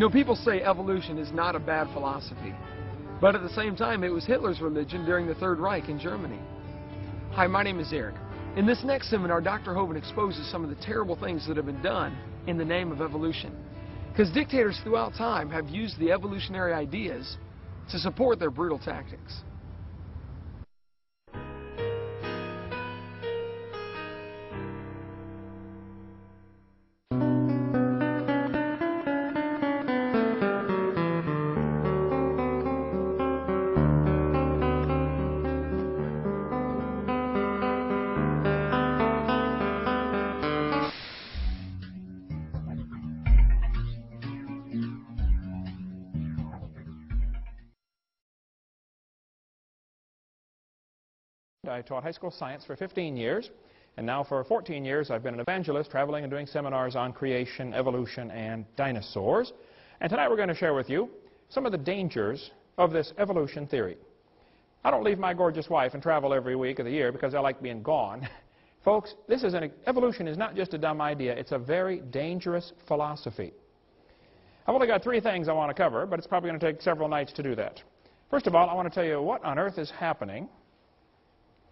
You know, people say evolution is not a bad philosophy, but at the same time, it was Hitler's religion during the Third Reich in Germany. Hi, my name is Eric. In this next seminar, Dr. Hovind exposes some of the terrible things that have been done in the name of evolution. Because dictators throughout time have used the evolutionary ideas to support their brutal tactics. I taught high school science for 15 years, and now for 14 years I've been an evangelist traveling and doing seminars on creation, evolution, and dinosaurs. And tonight we're going to share with you some of the dangers of this evolution theory. I don't leave my gorgeous wife and travel every week of the year because I like being gone. Folks, evolution is not just a dumb idea, it's a very dangerous philosophy. I've only got 3 things I want to cover, but it's probably going to take several nights to do that. First of all, I want to tell you what on earth is happening.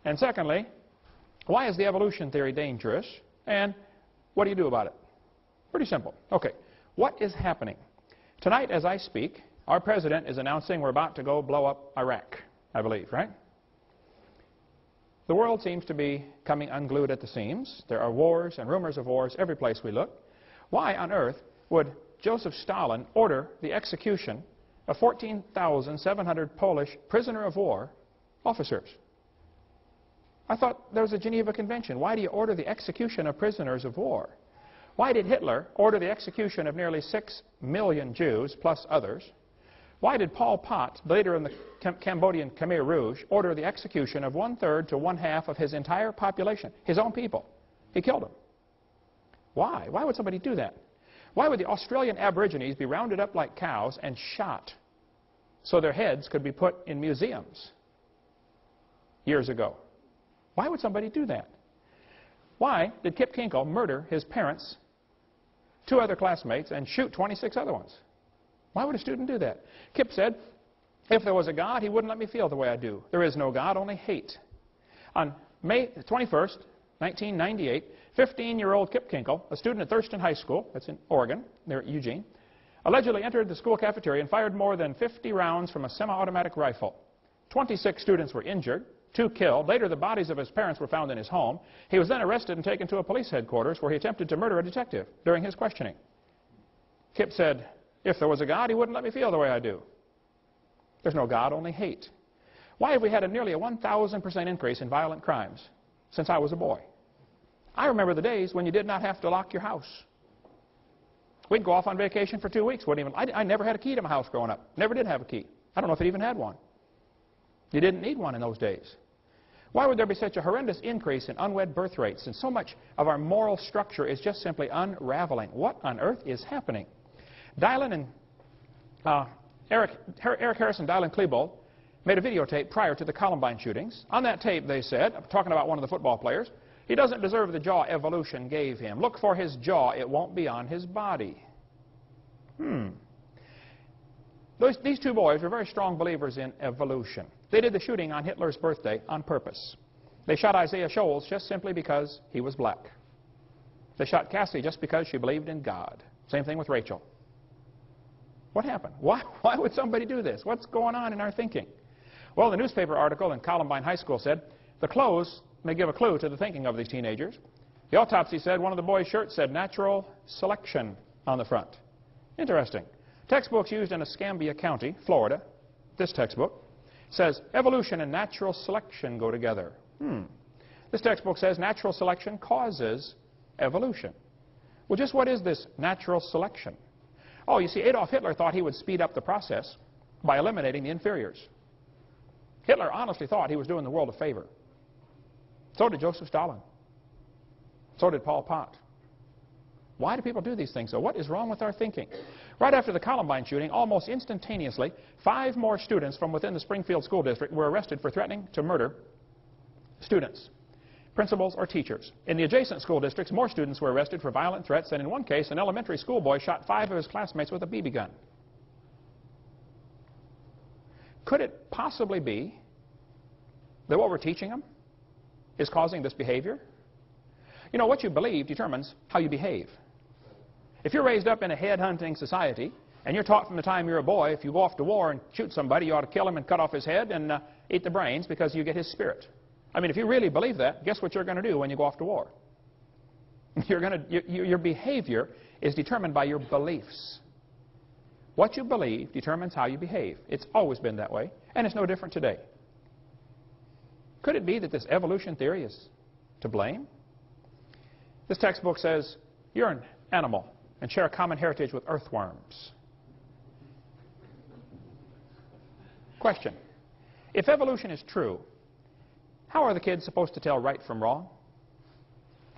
And secondly, why is the evolution theory dangerous, and what do you do about it? Pretty simple. Okay, what is happening? Tonight, as I speak, our president is announcing we're about to go blow up Iraq, I believe, right? The world seems to be coming unglued at the seams. There are wars and rumors of wars every place we look. Why on earth would Joseph Stalin order the execution of 14,700 Polish prisoner of war officers? I thought there was a Geneva Convention. Why do you order the execution of prisoners of war? Why did Hitler order the execution of nearly 6 million Jews, plus others? Why did Pol Pot, the leader in the Cambodian Khmer Rouge, order the execution of 1/3 to 1/2 of his entire population, his own people? He killed them. Why? Why would somebody do that? Why would the Australian Aborigines be rounded up like cows and shot so their heads could be put in museums years ago? Why would somebody do that? Why did Kip Kinkle murder his parents, 2 other classmates, and shoot 26 other ones? Why would a student do that? Kip said, if there was a God, he wouldn't let me feel the way I do. There is no God, only hate. On May 21st, 1998, 15-year-old Kip Kinkle, a student at Thurston High School, that's in Oregon, near Eugene, allegedly entered the school cafeteria and fired more than 50 rounds from a semi-automatic rifle. 26 students were injured. 2 killed. Later, the bodies of his parents were found in his home. He was then arrested and taken to a police headquarters where he attempted to murder a detective during his questioning. Kip said, if there was a God, he wouldn't let me feel the way I do. There's no God, only hate. Why have we had nearly a 1,000% increase in violent crimes since I was a boy? I remember the days when you did not have to lock your house. We'd go off on vacation for 2 weeks. I never had a key to my house growing up. Never did have a key. I don't know if it even had one. You didn't need one in those days. Why would there be such a horrendous increase in unwed birth rates? And so much of our moral structure is just simply unraveling. What on earth is happening? Eric Harris and Dylan Klebold made a videotape prior to the Columbine shootings. On that tape, they said, talking about one of the football players, he doesn't deserve the jaw evolution gave him. Look for his jaw. It won't be on his body. These 2 boys were very strong believers in evolution. They did the shooting on Hitler's birthday on purpose. They shot Isaiah Shoals just simply because he was black. They shot Cassie just because she believed in God. Same thing with Rachel. What happened? Why would somebody do this? What's going on in our thinking? Well, the newspaper article in Columbine High School said, the clothes may give a clue to the thinking of these teenagers. The autopsy said one of the boys' shirts said natural selection on the front. Interesting. Textbooks used in Escambia County, Florida, this textbook, says evolution and natural selection go together. This textbook says natural selection causes evolution. Well, just what is this natural selection? Oh, you see, Adolf Hitler thought he would speed up the process by eliminating the inferiors. Hitler honestly thought he was doing the world a favor. So did Joseph Stalin. So did Pol Pot. Why do people do these things? So what is wrong with our thinking? Right after the Columbine shooting, almost instantaneously, 5 more students from within the Springfield School District were arrested for threatening to murder students. principals, or teachers. In the adjacent school districts, more students were arrested for violent threats, and in one case, an elementary school boy shot 5 of his classmates with a BB gun. Could it possibly be that what we're teaching them is causing this behavior? You know, what you believe determines how you behave. If you're raised up in a head-hunting society, and you're taught from the time you're a boy, if you go off to war and shoot somebody, you ought to kill him and cut off his head and eat the brains because you get his spirit. I mean, if you really believe that, guess what you're going to do when you go off to war? Your behavior is determined by your beliefs. What you believe determines how you behave. It's always been that way, and it's no different today. Could it be that this evolution theory is to blame? This textbook says you're an animal and share a common heritage with earthworms. Question: if evolution is true, how are the kids supposed to tell right from wrong?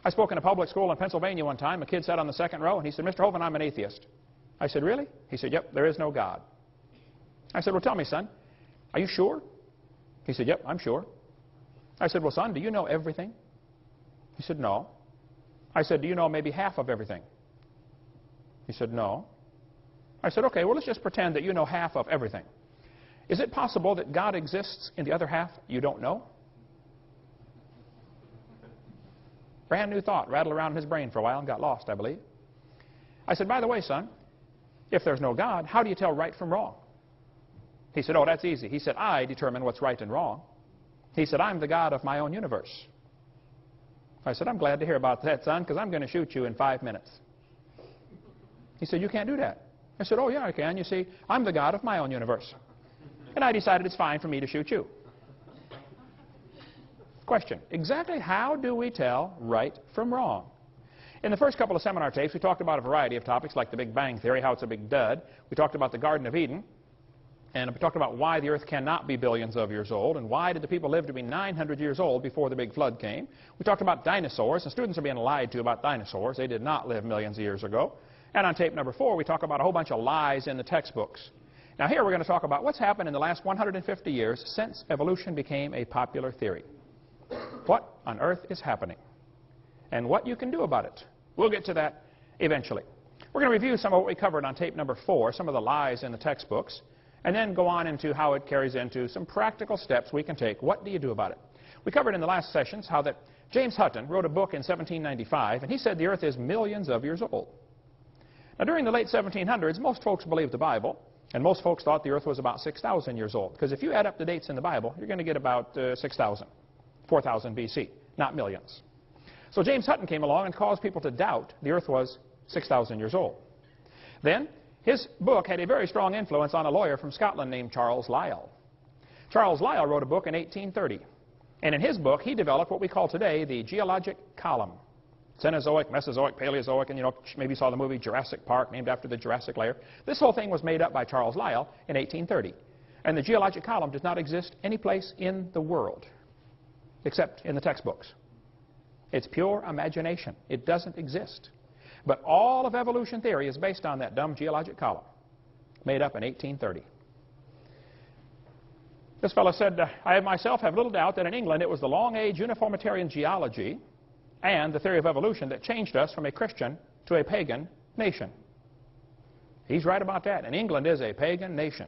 I spoke in a public school in Pennsylvania one time. A kid sat on the second row, and he said, "Mr. Hovind, I'm an atheist." I said, "Really?" He said, "Yep, there is no God." I said, "Well, tell me, son, are you sure?" He said, "Yep, I'm sure." I said, "Well, son, do you know everything?" He said, "No." I said, "Do you know maybe half of everything?" He said, "No." I said, "Okay, well, let's just pretend that you know half of everything. Is it possible that God exists in the other half you don't know?" Brand new thought rattled around in his brain for a while and got lost, I believe. I said, "By the way, son, if there's no God, how do you tell right from wrong?" He said, "Oh, that's easy." He said, "I determine what's right and wrong." He said, "I'm the God of my own universe." I said, "I'm glad to hear about that, son, because I'm going to shoot you in 5 minutes." He said, "You can't do that." I said, "Oh, yeah, I can. You see, I'm the God of my own universe. And I decided it's fine for me to shoot you." Question: exactly how do we tell right from wrong? In the first couple of seminar tapes, we talked about a variety of topics like the Big Bang Theory, how it's a big dud. We talked about the Garden of Eden. And we talked about why the earth cannot be billions of years old, and why did the people live to be 900 years old before the big flood came. We talked about dinosaurs, and students are being lied to about dinosaurs. They did not live millions of years ago. And on tape number 4, we talk about a whole bunch of lies in the textbooks. Now here we're going to talk about what's happened in the last 150 years since evolution became a popular theory. What on earth is happening? And what you can do about it. We'll get to that eventually. We're going to review some of what we covered on tape number 4, some of the lies in the textbooks, and then go on into how it carries into some practical steps we can take. What do you do about it? We covered in the last sessions how that James Hutton wrote a book in 1795, and he said the earth is millions of years old. Now, during the late 1700s, most folks believed the Bible, and most folks thought the earth was about 6,000 years old, because if you add up the dates in the Bible, you're going to get about 6,000, 4,000 BC, not millions. So James Hutton came along and caused people to doubt the earth was 6,000 years old. Then, his book had a very strong influence on a lawyer from Scotland named Charles Lyell. Charles Lyell wrote a book in 1830. And in his book, he developed what we call today the geologic column. Cenozoic, Mesozoic, Paleozoic, and maybe you saw the movie Jurassic Park, named after the Jurassic layer. This whole thing was made up by Charles Lyell in 1830. And the geologic column does not exist any place in the world, except in the textbooks. It's pure imagination. It doesn't exist. But all of evolution theory is based on that dumb geologic column, made up in 1830. This fellow said, I myself have little doubt that in England it was the long-age uniformitarian geology and the theory of evolution that changed us from a Christian to a pagan nation. He's right about that. And England is a pagan nation.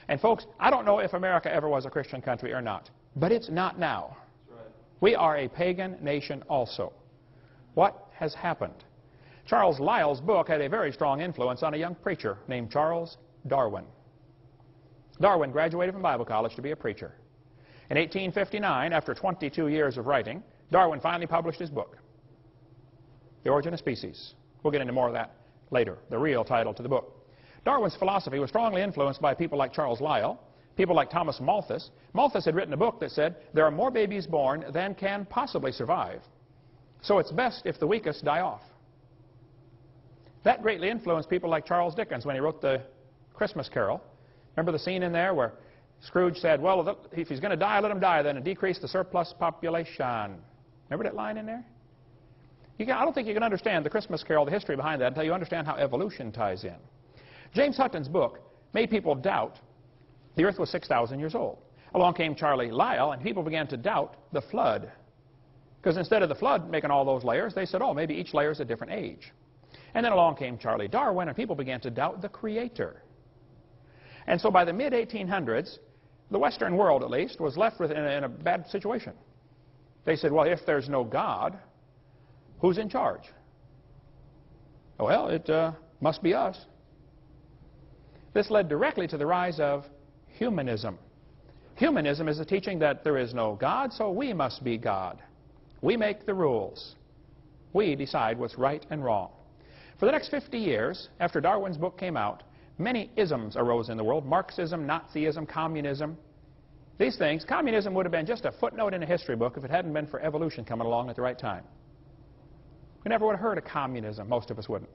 And folks, I don't know if America ever was a Christian country or not, but it's not now. That's right. We are a pagan nation also. What has happened? Charles Lyell's book had a very strong influence on a young preacher named Charles Darwin. Darwin graduated from Bible college to be a preacher. In 1859, after 22 years of writing, Darwin finally published his book, The Origin of Species. We'll get into more of that later, the real title to the book. Darwin's philosophy was strongly influenced by people like Charles Lyell, people like Thomas Malthus. Malthus had written a book that said, there are more babies born than can possibly survive. So it's best if the weakest die off. That greatly influenced people like Charles Dickens when he wrote the Christmas Carol. Remember the scene in there where Scrooge said, well, if he's going to die, let him die, then, and decrease the surplus population. Remember that line in there? I don't think you can understand the Christmas Carol, the history behind that, until you understand how evolution ties in. James Hutton's book made people doubt the earth was 6,000 years old. Along came Charlie Lyell, and people began to doubt the flood. Because instead of the flood making all those layers, they said, oh, maybe each layer is a different age. And then along came Charles Darwin, and people began to doubt the Creator. And so by the mid-1800s, the Western world, at least, was left in a bad situation. They said, well, if there's no God, who's in charge? Well, it must be us. This led directly to the rise of humanism. Humanism is the teaching that there is no God, so we must be God. We make the rules. We decide what's right and wrong. For the next 50 years, after Darwin's book came out, many isms arose in the world. Marxism, Nazism, communism. These things, communism would have been just a footnote in a history book if it hadn't been for evolution coming along at the right time. We never would have heard of communism, most of us wouldn't,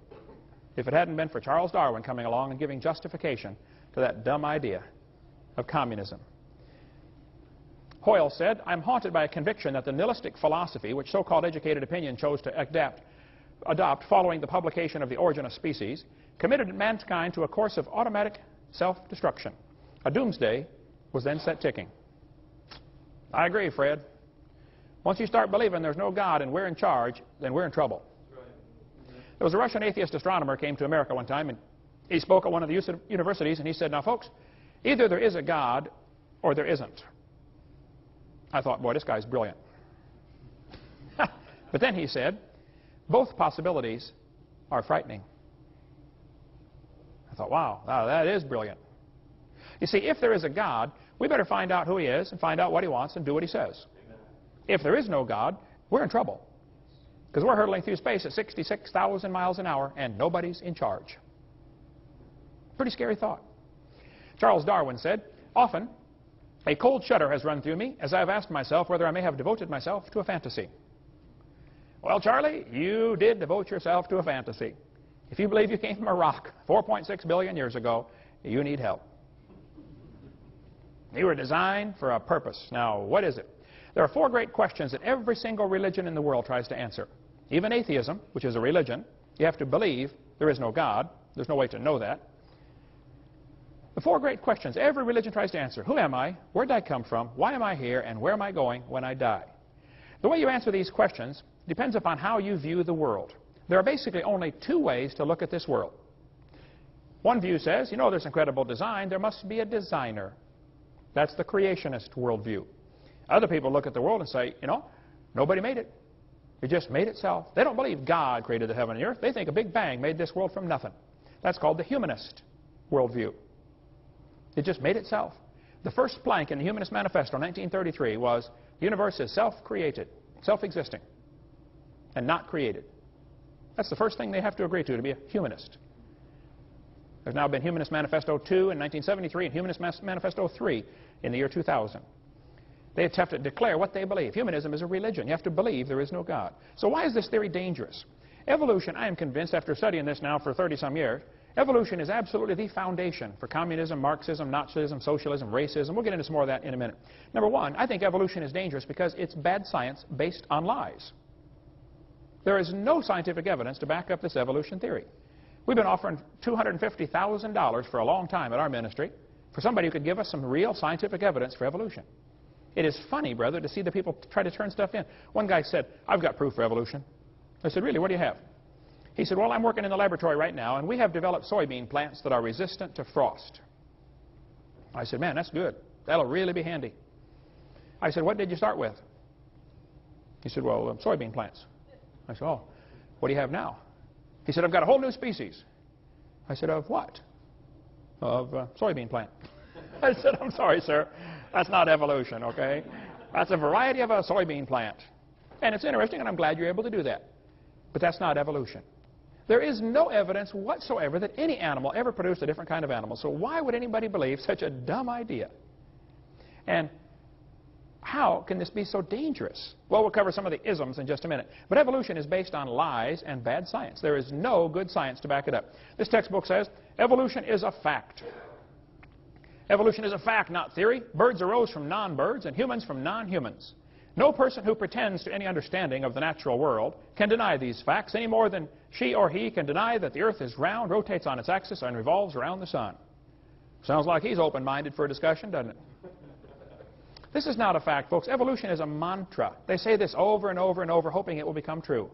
if it hadn't been for Charles Darwin coming along and giving justification to that dumb idea of communism. Hoyle said, I'm haunted by a conviction that the nihilistic philosophy, which so-called educated opinion chose to adopt following the publication of The Origin of Species, committed mankind to a course of automatic self-destruction. A doomsday was then set ticking. I agree, Fred. Once you start believing there's no God and we're in charge, then we're in trouble. There was a Russian atheist astronomer came to America one time, and he spoke at one of the universities, and he said, now, folks, either there is a God or there isn't. I thought, boy, this guy's brilliant. But then he said, both possibilities are frightening. I thought, wow, that is brilliant. You see, if there is a God, we better find out who he is and find out what he wants and do what he says. Amen. If there is no God, we're in trouble. Because we're hurtling through space at 66,000 miles an hour and nobody's in charge. Pretty scary thought. Charles Darwin said, often a cold shudder has run through me as I have asked myself whether I may have devoted myself to a fantasy. Well, Charlie, you did devote yourself to a fantasy. If you believe you came from a rock 4.6 billion years ago, you need help. You were designed for a purpose. Now, what is it? There are 4 great questions that every single religion in the world tries to answer. Even atheism, which is a religion, you have to believe there is no God. There's no way to know that. The 4 great questions every religion tries to answer. Who am I? Where did I come from? Why am I here? And where am I going when I die? The way you answer these questions depends upon how you view the world. There are basically only 2 ways to look at this world. One view says, you know, there's incredible design. There must be a designer. That's the creationist worldview. Other people look at the world and say, you know, nobody made it. It just made itself. They don't believe God created the heaven and the earth. They think a big bang made this world from nothing. That's called the humanist worldview. It just made itself. The first plank in the Humanist Manifesto in 1933 was the universe is self-created, self-existing, and not created. That's the first thing they have to agree to be a humanist. There's now been Humanist Manifesto 2 in 1973 and Humanist Manifesto 3 in the year 2000. They have to declare what they believe. Humanism is a religion. You have to believe there is no God. So why is this theory dangerous? Evolution, I am convinced, after studying this now for 30-some years, evolution is absolutely the foundation for communism, Marxism, Nazism, socialism, racism. We'll get into some more of that in a minute. Number one, I think evolution is dangerous because it's bad science based on lies. There is no scientific evidence to back up this evolution theory. We've been offering $250,000 for a long time at our ministry for somebody who could give us some real scientific evidence for evolution. It is funny, brother, to see the people try to turn stuff in. One guy said, I've got proof for evolution. I said, really, what do you have? He said, well, I'm working in the laboratory right now, and we have developed soybean plants that are resistant to frost. I said, man, that's good. That'll really be handy. I said, what did you start with? He said, well, soybean plants. I said, oh, what do you have now? He said, I've got a whole new species. I said, of what? Of soybean plant. I said, I'm sorry, sir. That's not evolution, okay? That's a variety of a soybean plant. And it's interesting, and I'm glad you're able to do that. But that's not evolution. There is no evidence whatsoever that any animal ever produced a different kind of animal. So why would anybody believe such a dumb idea? And how can this be so dangerous? Well, we'll cover some of the isms in just a minute. But evolution is based on lies and bad science. There is no good science to back it up. This textbook says evolution is a fact. Evolution is a fact, not theory. Birds arose from non-birds and humans from non-humans. No person who pretends to any understanding of the natural world can deny these facts any more than she or he can deny that the earth is round, rotates on its axis, and revolves around the sun. Sounds like he's open-minded for a discussion, doesn't it? This is not a fact, folks. Evolution is a mantra. They say this over and over and over, hoping it will become true.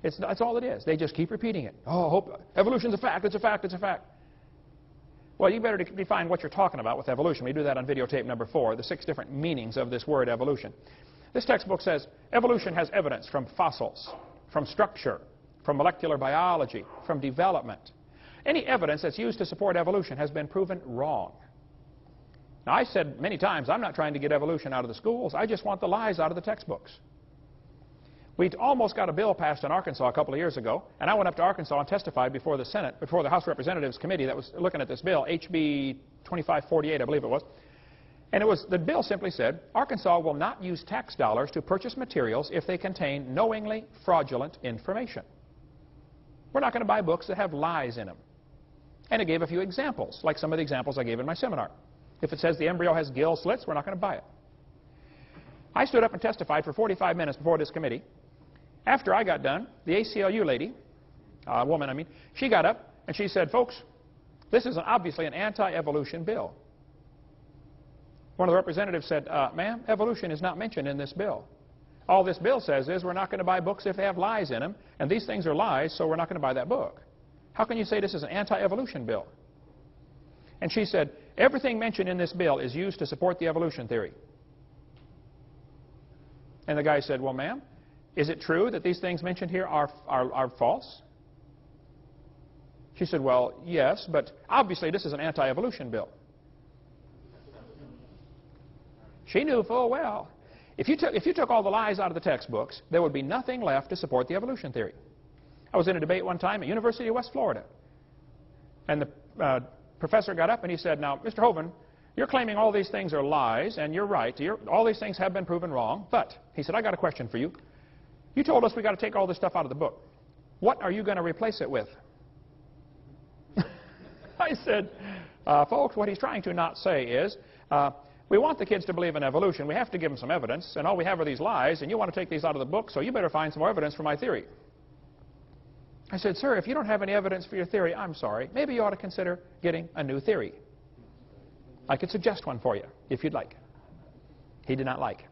That's all it is. They just keep repeating it. Oh, evolution's a fact, it's a fact, it's a fact. Well, you better define what you're talking about with evolution. We do that on videotape number 4, the 6 different meanings of this word evolution. This textbook says evolution has evidence from fossils, from structure, from molecular biology, from development. Any evidence that's used to support evolution has been proven wrong. Now, I said many times, I'm not trying to get evolution out of the schools. I just want the lies out of the textbooks. We almost got a bill passed in Arkansas a couple of years ago, and I went up to Arkansas and testified before the Senate, before the House of Representatives Committee that was looking at this bill, HB 2548, I believe it was. And the bill simply said, Arkansas will not use tax dollars to purchase materials if they contain knowingly fraudulent information. We're not going to buy books that have lies in them. And it gave a few examples, like some of the examples I gave in my seminar. If it says the embryo has gill slits, we're not going to buy it. I stood up and testified for 45 minutes before this committee. After I got done, the ACLU lady, woman I mean, she got up and she said, folks, this is obviously an anti-evolution bill. One of the representatives said, ma'am, evolution is not mentioned in this bill. All this bill says is we're not going to buy books if they have lies in them, and these things are lies, so we're not going to buy that book. How can you say this is an anti-evolution bill? And she said, everything mentioned in this bill is used to support the evolution theory. And the guy said, well, ma'am, is it true that these things mentioned here are false? She said, well, yes, but obviously this is an anti-evolution bill. She knew full well, if you took all the lies out of the textbooks, there would be nothing left to support the evolution theory. I was in a debate one time at University of West Florida, and the professor got up and he said, now, Mr. Hovind, you're claiming all these things are lies, and you're right. All these things have been proven wrong, but, he said, I got a question for you. You told us we got to take all this stuff out of the book. What are you going to replace it with? I said, folks, what he's trying to not say is, we want the kids to believe in evolution. We have to give them some evidence, and all we have are these lies, and you want to take these out of the book, so you better find some more evidence for my theory. I said, sir, if you don't have any evidence for your theory, I'm sorry. Maybe you ought to consider getting a new theory. I could suggest one for you, if you'd like. He did not like.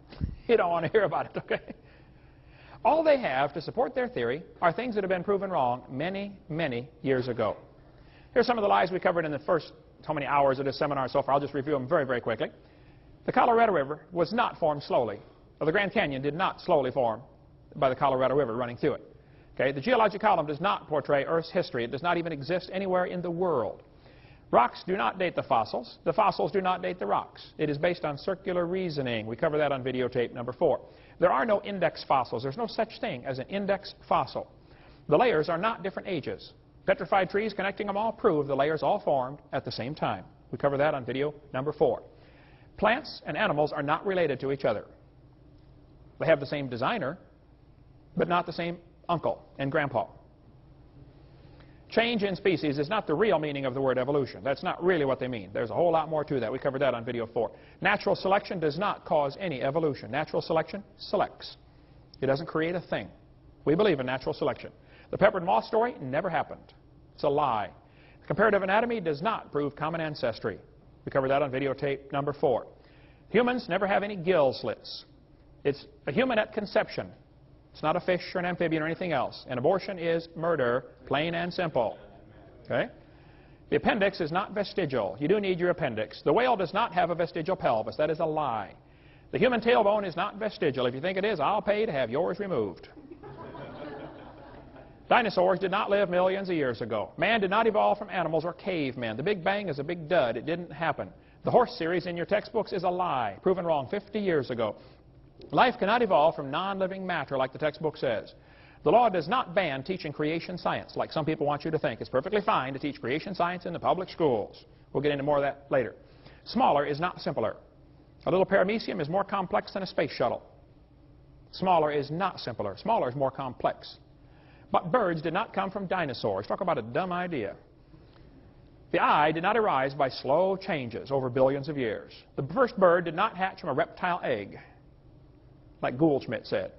He don't want to hear about it, okay? All they have to support their theory are things that have been proven wrong many, many years ago. Here's some of the lies we covered in the first how many hours of this seminar so far. I'll just review them very, very quickly. The Colorado River was not formed slowly. Or the Grand Canyon did not slowly form by the Colorado River running through it. Okay? The geologic column does not portray Earth's history. It does not even exist anywhere in the world. Rocks do not date the fossils. The fossils do not date the rocks. It is based on circular reasoning. We cover that on videotape number 4. There are no index fossils. There's no such thing as an index fossil. The layers are not different ages. Petrified trees connecting them all prove the layers all formed at the same time. We cover that on video number 4. Plants and animals are not related to each other. They have the same designer, but not the same uncle and grandpa. Change in species is not the real meaning of the word evolution. That's not really what they mean. There's a whole lot more to that. We covered that on video 4. Natural selection does not cause any evolution. Natural selection selects. It doesn't create a thing. We believe in natural selection. The pepper and moth story never happened. It's a lie. Comparative anatomy does not prove common ancestry. We covered that on videotape number 4. Humans never have any gill slits. It's a human at conception. It's not a fish or an amphibian or anything else. An abortion is murder, plain and simple. Okay? The appendix is not vestigial. You do need your appendix. The whale does not have a vestigial pelvis. That is a lie. The human tailbone is not vestigial. If you think it is, I'll pay to have yours removed. Dinosaurs did not live millions of years ago. Man did not evolve from animals or cavemen. The Big Bang is a big dud. It didn't happen. The horse series in your textbooks is a lie, proven wrong 50 years ago. Life cannot evolve from non-living matter like the textbook says. The law does not ban teaching creation science like some people want you to think. It's perfectly fine to teach creation science in the public schools. We'll get into more of that later. Smaller is not simpler. A little paramecium is more complex than a space shuttle. Smaller is not simpler. Smaller is more complex. But birds did not come from dinosaurs. Talk about a dumb idea. The eye did not arise by slow changes over billions of years. The first bird did not hatch from a reptile egg, like Goldschmidt said.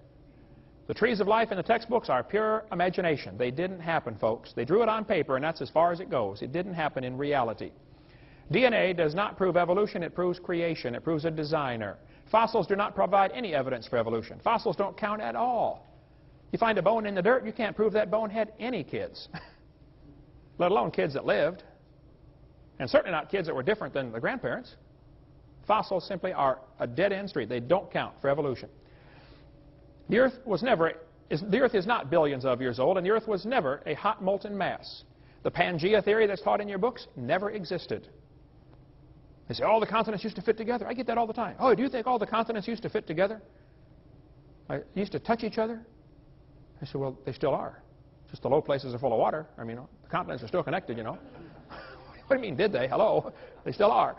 The trees of life in the textbooks are pure imagination. They didn't happen, folks. They drew it on paper, and that's as far as it goes. It didn't happen in reality. DNA does not prove evolution, it proves creation. It proves a designer. Fossils do not provide any evidence for evolution. Fossils don't count at all. You find a bone in the dirt, you can't prove that bone had any kids, let alone kids that lived, and certainly not kids that were different than the grandparents. Fossils simply are a dead-end street. They don't count for evolution. The Earth is not billions of years old, and the Earth was never a hot molten mass. The Pangea theory that's taught in your books never existed. They say, all the continents used to fit together. I get that all the time. Oh, do you think all the continents used to fit together? Used to touch each other? I said, well, they still are. Just the low places are full of water. I mean, the continents are still connected, you know. What do you mean, did they? Hello? They still are.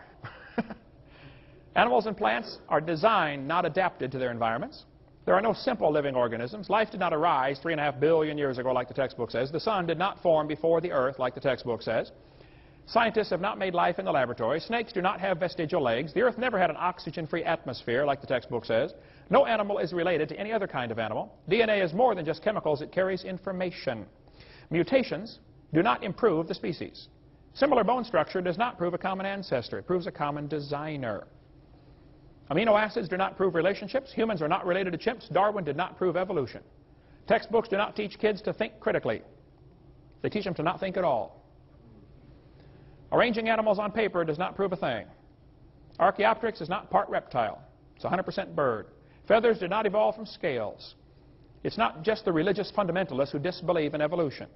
Animals and plants are designed, not adapted to their environments. There are no simple living organisms. Life did not arise 3.5 billion years ago like the textbook says. The sun did not form before the earth like the textbook says. Scientists have not made life in the laboratory. Snakes do not have vestigial legs. The earth never had an oxygen-free atmosphere like the textbook says. No animal is related to any other kind of animal. DNA is more than just chemicals. It carries information. Mutations do not improve the species. Similar bone structure does not prove a common ancestor. It proves a common designer. Amino acids do not prove relationships. Humans are not related to chimps. Darwin did not prove evolution. Textbooks do not teach kids to think critically. They teach them to not think at all. Arranging animals on paper does not prove a thing. Archaeopteryx is not part reptile. It's 100% bird. Feathers did not evolve from scales. It's not just the religious fundamentalists who disbelieve in evolution.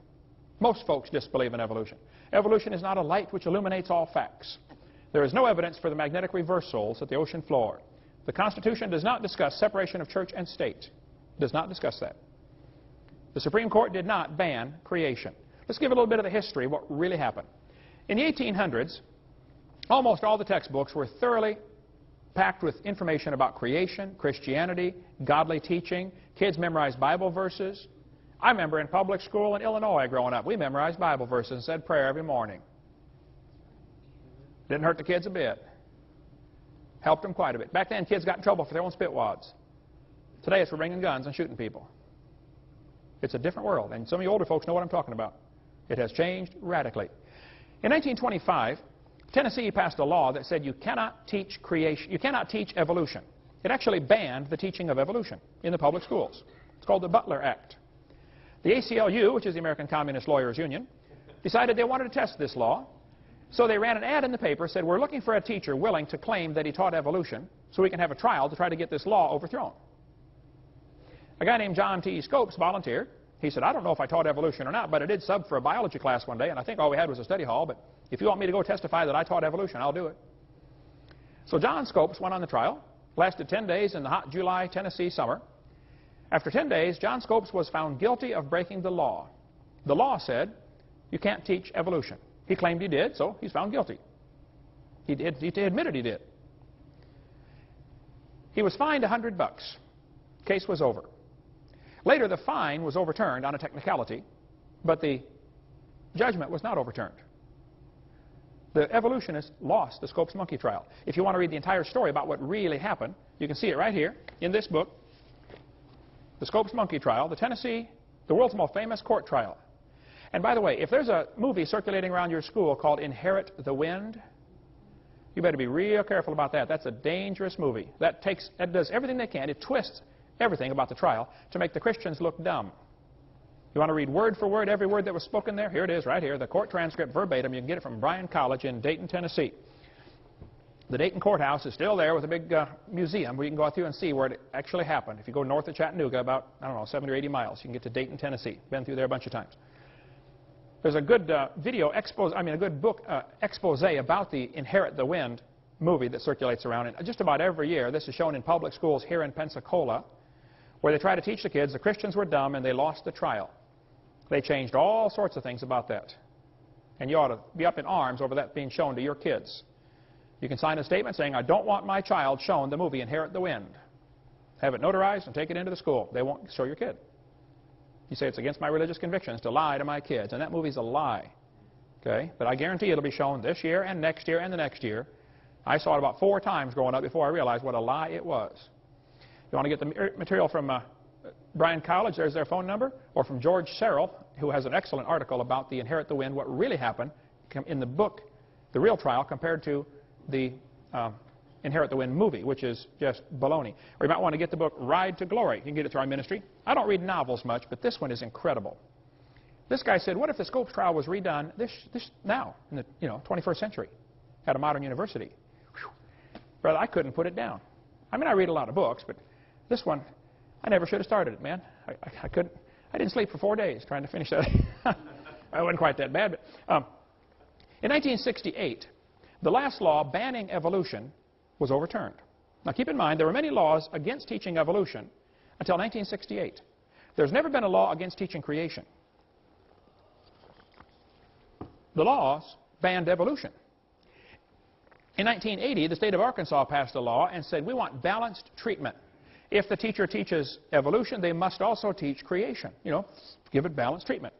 Most folks disbelieve in evolution. Evolution is not a light which illuminates all facts. There is no evidence for the magnetic reversals at the ocean floor. The Constitution does not discuss separation of church and state. It does not discuss that. The Supreme Court did not ban creation. Let's give a little bit of the history of what really happened. In the 1800s, almost all the textbooks were thoroughly packed with information about creation, Christianity, godly teaching. Kids memorized Bible verses. I remember in public school in Illinois growing up, we memorized Bible verses and said prayer every morning. Didn't hurt the kids a bit. Helped them quite a bit. Back then, kids got in trouble for their own spit wads. Today, it's for bringing guns and shooting people. It's a different world, and some of you older folks know what I'm talking about. It has changed radically. In 1925, Tennessee passed a law that said you cannot teach creation, you cannot teach evolution. It actually banned the teaching of evolution in the public schools. It's called the Butler Act. The ACLU, which is the American Communist Lawyers Union, decided they wanted to test this law. So they ran an ad in the paper, said, we're looking for a teacher willing to claim that he taught evolution so we can have a trial to try to get this law overthrown. A guy named John T. Scopes volunteered. He said, I don't know if I taught evolution or not, but I did sub for a biology class one day, and I think all we had was a study hall, but if you want me to go testify that I taught evolution, I'll do it. So John Scopes went on the trial, lasted 10 days in the hot July, Tennessee summer. After 10 days, John Scopes was found guilty of breaking the law. The law said, you can't teach evolution. He claimed he did, so he's found guilty. He admitted he did. He was fined $100. Case was over. Later, the fine was overturned on a technicality, but the judgment was not overturned. The evolutionists lost the Scopes monkey trial. If you want to read the entire story about what really happened, you can see it right here in this book, The Scopes Monkey Trial, the world's most famous court trial. And by the way, if there's a movie circulating around your school called Inherit the Wind, you better be real careful about that. That's a dangerous movie. That does everything they can. It twists everything about the trial to make the Christians look dumb. You want to read word for word every word that was spoken there? Here it is right here, the court transcript verbatim. You can get it from Bryan College in Dayton, Tennessee. The Dayton courthouse is still there with a big museum where you can go out through and see where it actually happened. If you go north of Chattanooga about, 70 or 80 miles, you can get to Dayton, Tennessee. Been through there a bunch of times. There's a good a good book expose about the Inherit the Wind movie that circulates around. And just about every year, this is shown in public schools here in Pensacola, where they try to teach the kids the Christians were dumb and they lost the trial. They changed all sorts of things about that. And you ought to be up in arms over that being shown to your kids. You can sign a statement saying, I don't want my child shown the movie Inherit the Wind. Have it notarized and take it into the school. They won't show your kid. You say it's against my religious convictions to lie to my kids, and that movie's a lie. Okay? But I guarantee it'll be shown this year and next year and the next year. I saw it about 4 times growing up before I realized what a lie it was. You want to get the material from Bryan College, there's their phone number, or from George Serrell, who has an excellent article about the Inherit the Wind, what really happened in the book the real trial compared to the Inherit the Wind movie, which is just baloney. Or you might want to get the book Ride to Glory. You can get it through our ministry. I don't read novels much, but this one is incredible. This guy said, what if the Scopes trial was redone now, in the 21st century, at a modern university? Whew. Brother, I couldn't put it down. I mean, I read a lot of books, but this one, I never should have started it, man. I couldn't. I didn't sleep for 4 days trying to finish that. I wasn't quite that bad. But, in 1968, the last law banning evolution was overturned. Now keep in mind, there were many laws against teaching evolution until 1968. There's never been a law against teaching creation. The laws banned evolution. In 1980, the state of Arkansas passed a law and said, we want balanced treatment. If the teacher teaches evolution, they must also teach creation. Give it balanced treatment.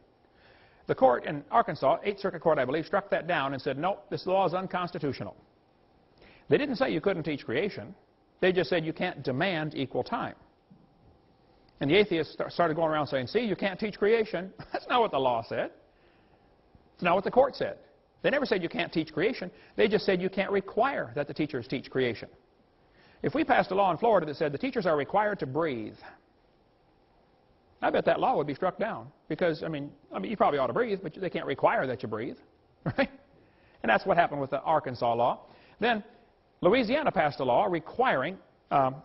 The court in Arkansas, 8th Circuit Court, I believe, struck that down and said, no, this law is unconstitutional. They didn't say you couldn't teach creation. They just said you can't demand equal time. And the atheists started going around saying, see, you can't teach creation. That's not what the law said. It's not what the court said. They never said you can't teach creation. They just said you can't require that the teachers teach creation. If we passed a law in Florida that said the teachers are required to breathe, I bet that law would be struck down. Because, I mean, you probably ought to breathe, but they can't require that you breathe. Right? And that's what happened with the Arkansas law. Then Louisiana passed a law requiring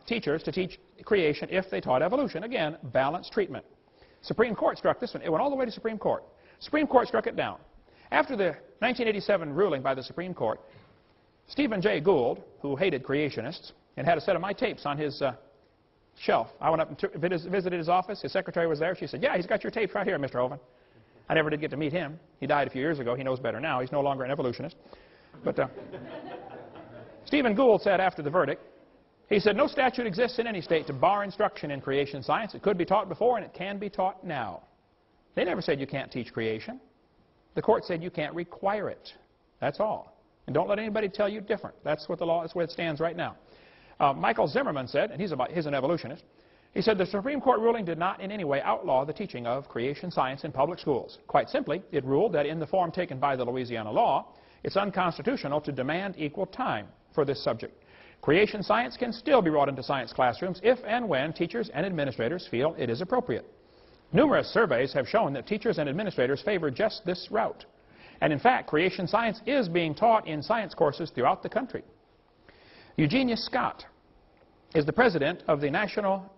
teachers to teach creation if they taught evolution. Again, balanced treatment. Supreme Court struck this one. It went all the way to Supreme Court. Supreme Court struck it down. After the 1987 ruling by the Supreme Court, Stephen Jay Gould, who hated creationists and had a set of my tapes on his shelf. I went up and visited his office. His secretary was there. She said, yeah, he's got your tapes right here, Mr. Hovind. I never did get to meet him. He died a few years ago. He knows better now. He's no longer an evolutionist. But Stephen Gould said after the verdict, he said, no statute exists in any state to bar instruction in creation science. It could be taught before and it can be taught now. They never said you can't teach creation. The court said you can't require it. That's all. And don't let anybody tell you different. That's what the law, that's where it stands right now. Michael Zimmerman said, and he's an evolutionist, he said the Supreme Court ruling did not in any way outlaw the teaching of creation science in public schools. Quite simply, it ruled that in the form taken by the Louisiana law, it's unconstitutional to demand equal time for this subject. Creation science can still be brought into science classrooms if and when teachers and administrators feel it is appropriate. Numerous surveys have shown that teachers and administrators favor just this route. And in fact, creation science is being taught in science courses throughout the country. Eugenia Scott is the president of the National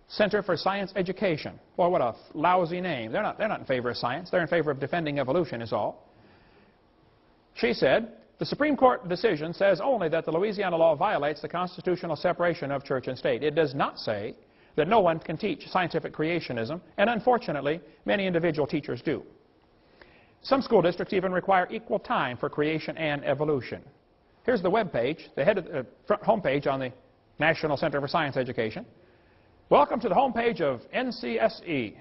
Center for Science Education. Boy, what a lousy name. They're not in favor of science. They're in favor of defending evolution is all. She said, the Supreme Court decision says only that the Louisiana law violates the constitutional separation of church and state. It does not say that no one can teach scientific creationism, and unfortunately, many individual teachers do. Some school districts even require equal time for creation and evolution. Here's the web page, the head of the front home page on the National Center for Science Education. Welcome to the home page of NCSE,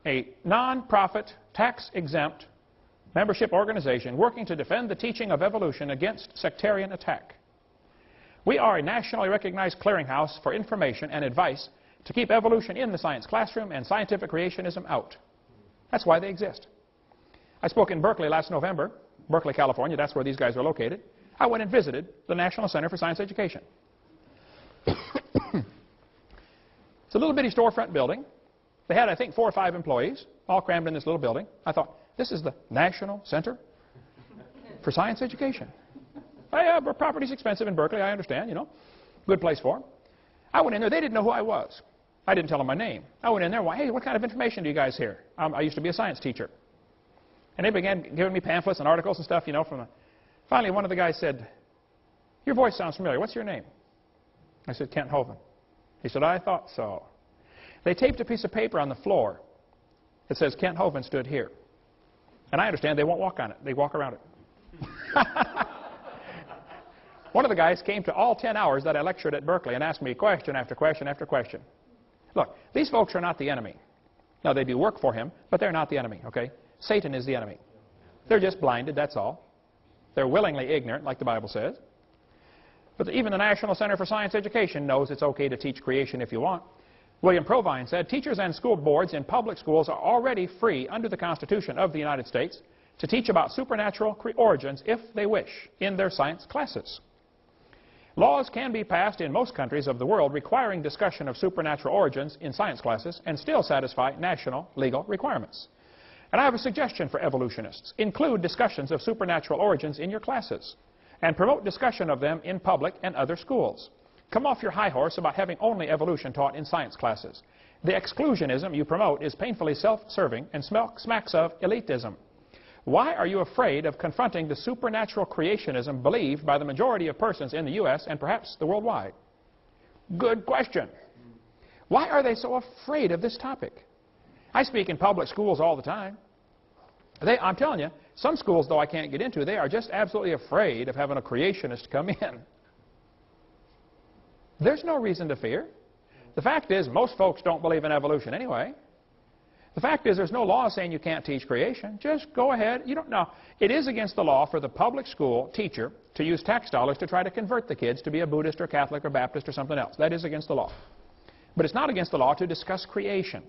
a non-profit, tax-exempt membership organization working to defend the teaching of evolution against sectarian attack. We are a nationally recognized clearinghouse for information and advice to keep evolution in the science classroom and scientific creationism out. That's why they exist. I spoke in Berkeley last November, Berkeley, California. That's where these guys are located. I went and visited the National Center for Science Education. It's a little bitty storefront building. They had, I think, 4 or 5 employees, all crammed in this little building. I thought, this is the National Center for Science Education. Property's expensive in Berkeley, I understand, Good place for them. I went in there. They didn't know who I was. I didn't tell them my name. I went in there. Hey, what kind of information do you guys hear? I used to be a science teacher. And they began giving me pamphlets and articles and stuff, Finally, one of the guys said, your voice sounds familiar. What's your name? I said, Kent Hovind. He said, I thought so. They taped a piece of paper on the floor that says Kent Hovind stood here. And I understand they won't walk on it. They walk around it. One of the guys came to all 10 hours that I lectured at Berkeley and asked me question after question after question. Look, these folks are not the enemy. Now, they do work for him, but they're not the enemy, okay? Satan is the enemy. They're just blinded, that's all. They're willingly ignorant, like the Bible says. But even the National Center for Science Education knows it's okay to teach creation if you want. William Provine said, teachers and school boards in public schools are already free under the Constitution of the United States to teach about supernatural origins if they wish in their science classes. Laws can be passed in most countries of the world requiring discussion of supernatural origins in science classes and still satisfy national legal requirements. And I have a suggestion for evolutionists. Include discussions of supernatural origins in your classes and promote discussion of them in public and other schools. Come off your high horse about having only evolution taught in science classes. The exclusionism you promote is painfully self-serving and smacks of elitism. Why are you afraid of confronting the supernatural creationism believed by the majority of persons in the U.S. and perhaps the worldwide? Good question. Why are they so afraid of this topic? I speak in public schools all the time. I'm telling you, some schools, though I can't get into, they are just absolutely afraid of having a creationist come in. There's no reason to fear. The fact is, most folks don't believe in evolution anyway. The fact is, there's no law saying you can't teach creation. Just go ahead. You don't know. It is against the law for the public school teacher to use tax dollars to try to convert the kids to be a Buddhist or Catholic or Baptist or something else. That is against the law. But it's not against the law to discuss creation.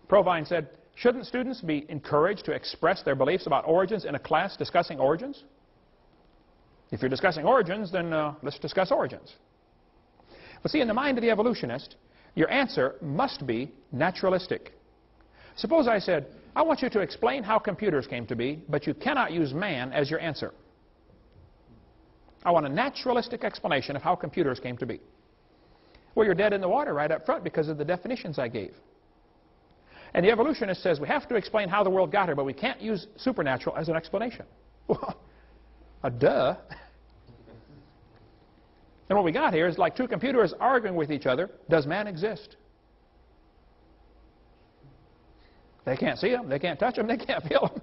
Provine said, shouldn't students be encouraged to express their beliefs about origins in a class discussing origins? If you're discussing origins, then let's discuss origins. But see, in the mind of the evolutionist, your answer must be naturalistic. Suppose I said, I want you to explain how computers came to be, but you cannot use man as your answer. I want a naturalistic explanation of how computers came to be. Well, you're dead in the water right up front because of the definitions I gave. And the evolutionist says we have to explain how the world got here, but we can't use supernatural as an explanation. Well, duh. And what we got here is like two computers arguing with each other. Does man exist? They can't see him. They can't touch him. They can't feel him.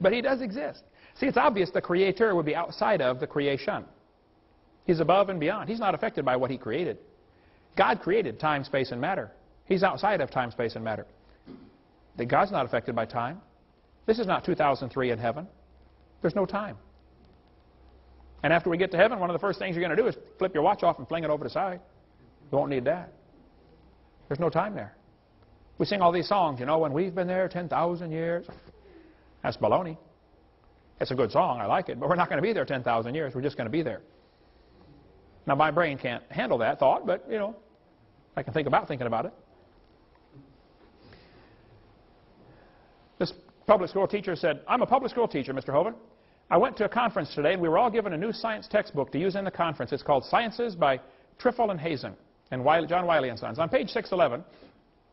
But he does exist. See, it's obvious the creator would be outside of the creation. He's above and beyond. He's not affected by what he created. God created time, space, and matter. He's outside of time, space, and matter. God's not affected by time. This is not 2003 in heaven. There's no time. And after we get to heaven, one of the first things you're going to do is flip your watch off and fling it over the side. You won't need that. There's no time there. We sing all these songs, you know, when we've been there 10,000 years. That's baloney. It's a good song. I like it. But we're not going to be there 10,000 years. We're just going to be there. Now, my brain can't handle that thought, but, you know, I can think about thinking about it. This public school teacher said, I'm a public school teacher, Mr. Hovind. I went to a conference today, and we were all given a new science textbook to use in the conference. It's called Sciences by Triffle and Hazen and John Wiley and Sons. On page 611,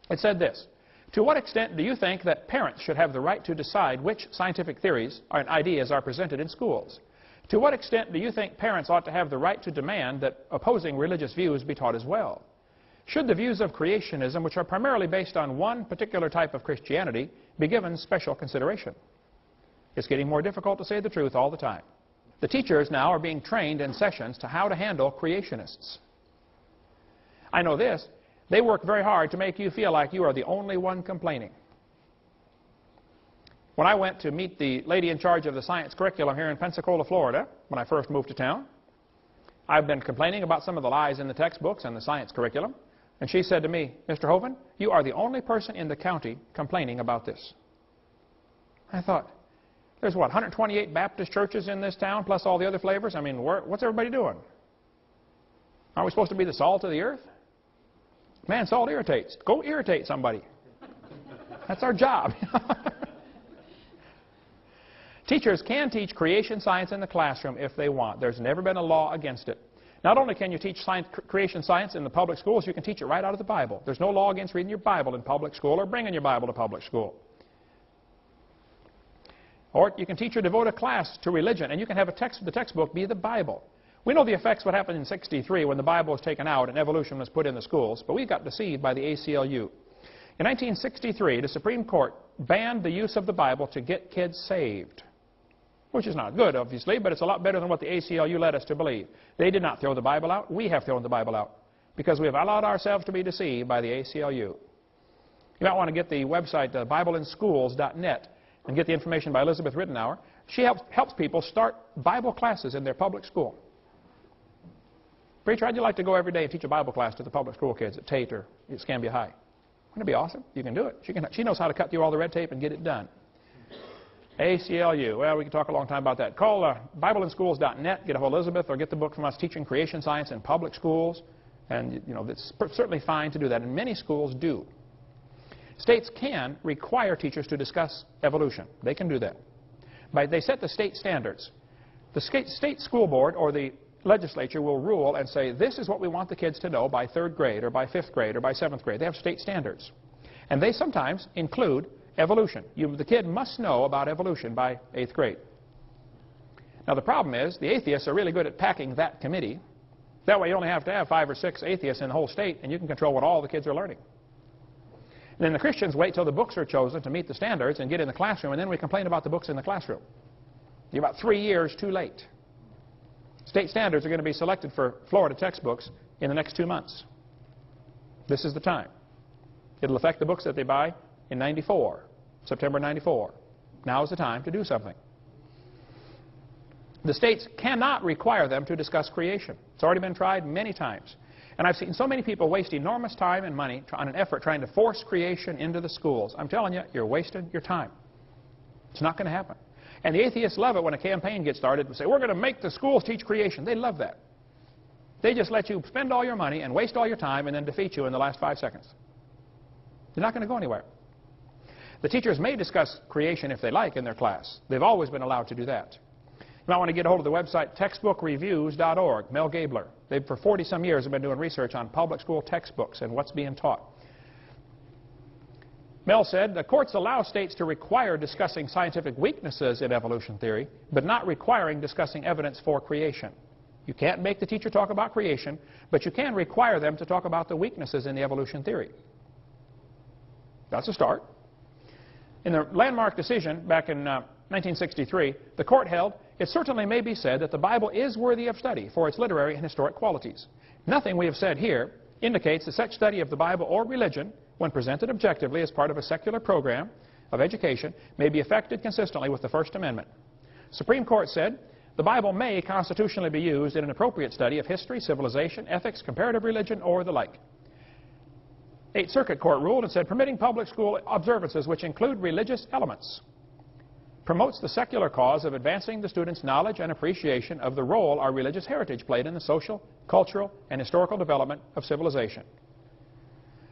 it said this: to what extent do you think that parents should have the right to decide which scientific theories and ideas are presented in schools? To what extent do you think parents ought to have the right to demand that opposing religious views be taught as well? Should the views of creationism, which are primarily based on one particular type of Christianity, be given special consideration? It's getting more difficult to say the truth all the time. The teachers now are being trained in sessions to how to handle creationists. I know this. They work very hard to make you feel like you are the only one complaining. When I went to meet the lady in charge of the science curriculum here in Pensacola, Florida, when I first moved to town, I've been complaining about some of the lies in the textbooks and the science curriculum. And she said to me, Mr. Hovind, you are the only person in the county complaining about this. I thought, there's what, 128 Baptist churches in this town, plus all the other flavors? I mean, what's everybody doing? Aren't we supposed to be the salt of the earth? Man, salt irritates. Go irritate somebody. That's our job. Teachers can teach creation science in the classroom if they want. There's never been a law against it. Not only can you teach creation science in the public schools, you can teach it right out of the Bible. There's no law against reading your Bible in public school or bringing your Bible to public school. Or you can teach or devote a class to religion, and you can have the textbook be the Bible. We know the effects what happened in '63 when the Bible was taken out and evolution was put in the schools, but we got deceived by the ACLU. In 1963, the Supreme Court banned the use of the Bible to get kids saved, which is not good, obviously, but it's a lot better than what the ACLU led us to believe. They did not throw the Bible out. We have thrown the Bible out because we have allowed ourselves to be deceived by the ACLU. You might want to get the website BibleInSchools.net and get the information by Elizabeth Rittenauer. She helps people start Bible classes in their public school. Preacher, I'd like to go every day and teach a Bible class to the public school kids at Tate or Escambia High. Wouldn't it be awesome? You can do it. She knows how to cut through all the red tape and get it done. ACLU. Well, we can talk a long time about that. Call BibleInSchools.net, get a hold of Elizabeth, or get the book from us, Teaching Creation Science in Public Schools. And, you know, it's certainly fine to do that, and many schools do. States can require teachers to discuss evolution. They can do that. They set the state standards. The state school board or the legislature will rule and say, this is what we want the kids to know by 3rd grade or by 5th grade or by 7th grade. They have state standards. And they sometimes include evolution. The kid must know about evolution by 8th grade. Now the problem is, the atheists are really good at packing that committee. That way you only have to have 5 or 6 atheists in the whole state, and you can control what all the kids are learning. And then the Christians wait till the books are chosen to meet the standards and get in the classroom, and then we complain about the books in the classroom. You're about 3 years too late. State standards are going to be selected for Florida textbooks in the next 2 months. This is the time. It'll affect the books that they buy in '94, September '94. Now is the time to do something. The states cannot require them to discuss creation. It's already been tried many times. And I've seen so many people waste enormous time and money on an effort trying to force creation into the schools. I'm telling you, you're wasting your time. It's not going to happen. And the atheists love it when a campaign gets started and say, we're going to make the schools teach creation. They love that. They just let you spend all your money and waste all your time and then defeat you in the last 5 seconds. You're not going to go anywhere. The teachers may discuss creation if they like in their class. They've always been allowed to do that. You might want to get a hold of the website textbookreviews.org. Mel Gabler. They, for 40-some years, have been doing research on public school textbooks and what's being taught. Mel said, the courts allow states to require discussing scientific weaknesses in evolution theory, but not requiring discussing evidence for creation. You can't make the teacher talk about creation, but you can require them to talk about the weaknesses in the evolution theory. That's a start. In the landmark decision back in 1963, the court held, it certainly may be said that the Bible is worthy of study for its literary and historic qualities. Nothing we have said here indicates that such study of the Bible or religion, when presented objectively as part of a secular program of education, may be effected consistently with the First Amendment. Supreme Court said, the Bible may constitutionally be used in an appropriate study of history, civilization, ethics, comparative religion, or the like. Eighth Circuit Court ruled and said, permitting public school observances which include religious elements promotes the secular cause of advancing the students' knowledge and appreciation of the role our religious heritage played in the social, cultural, and historical development of civilization.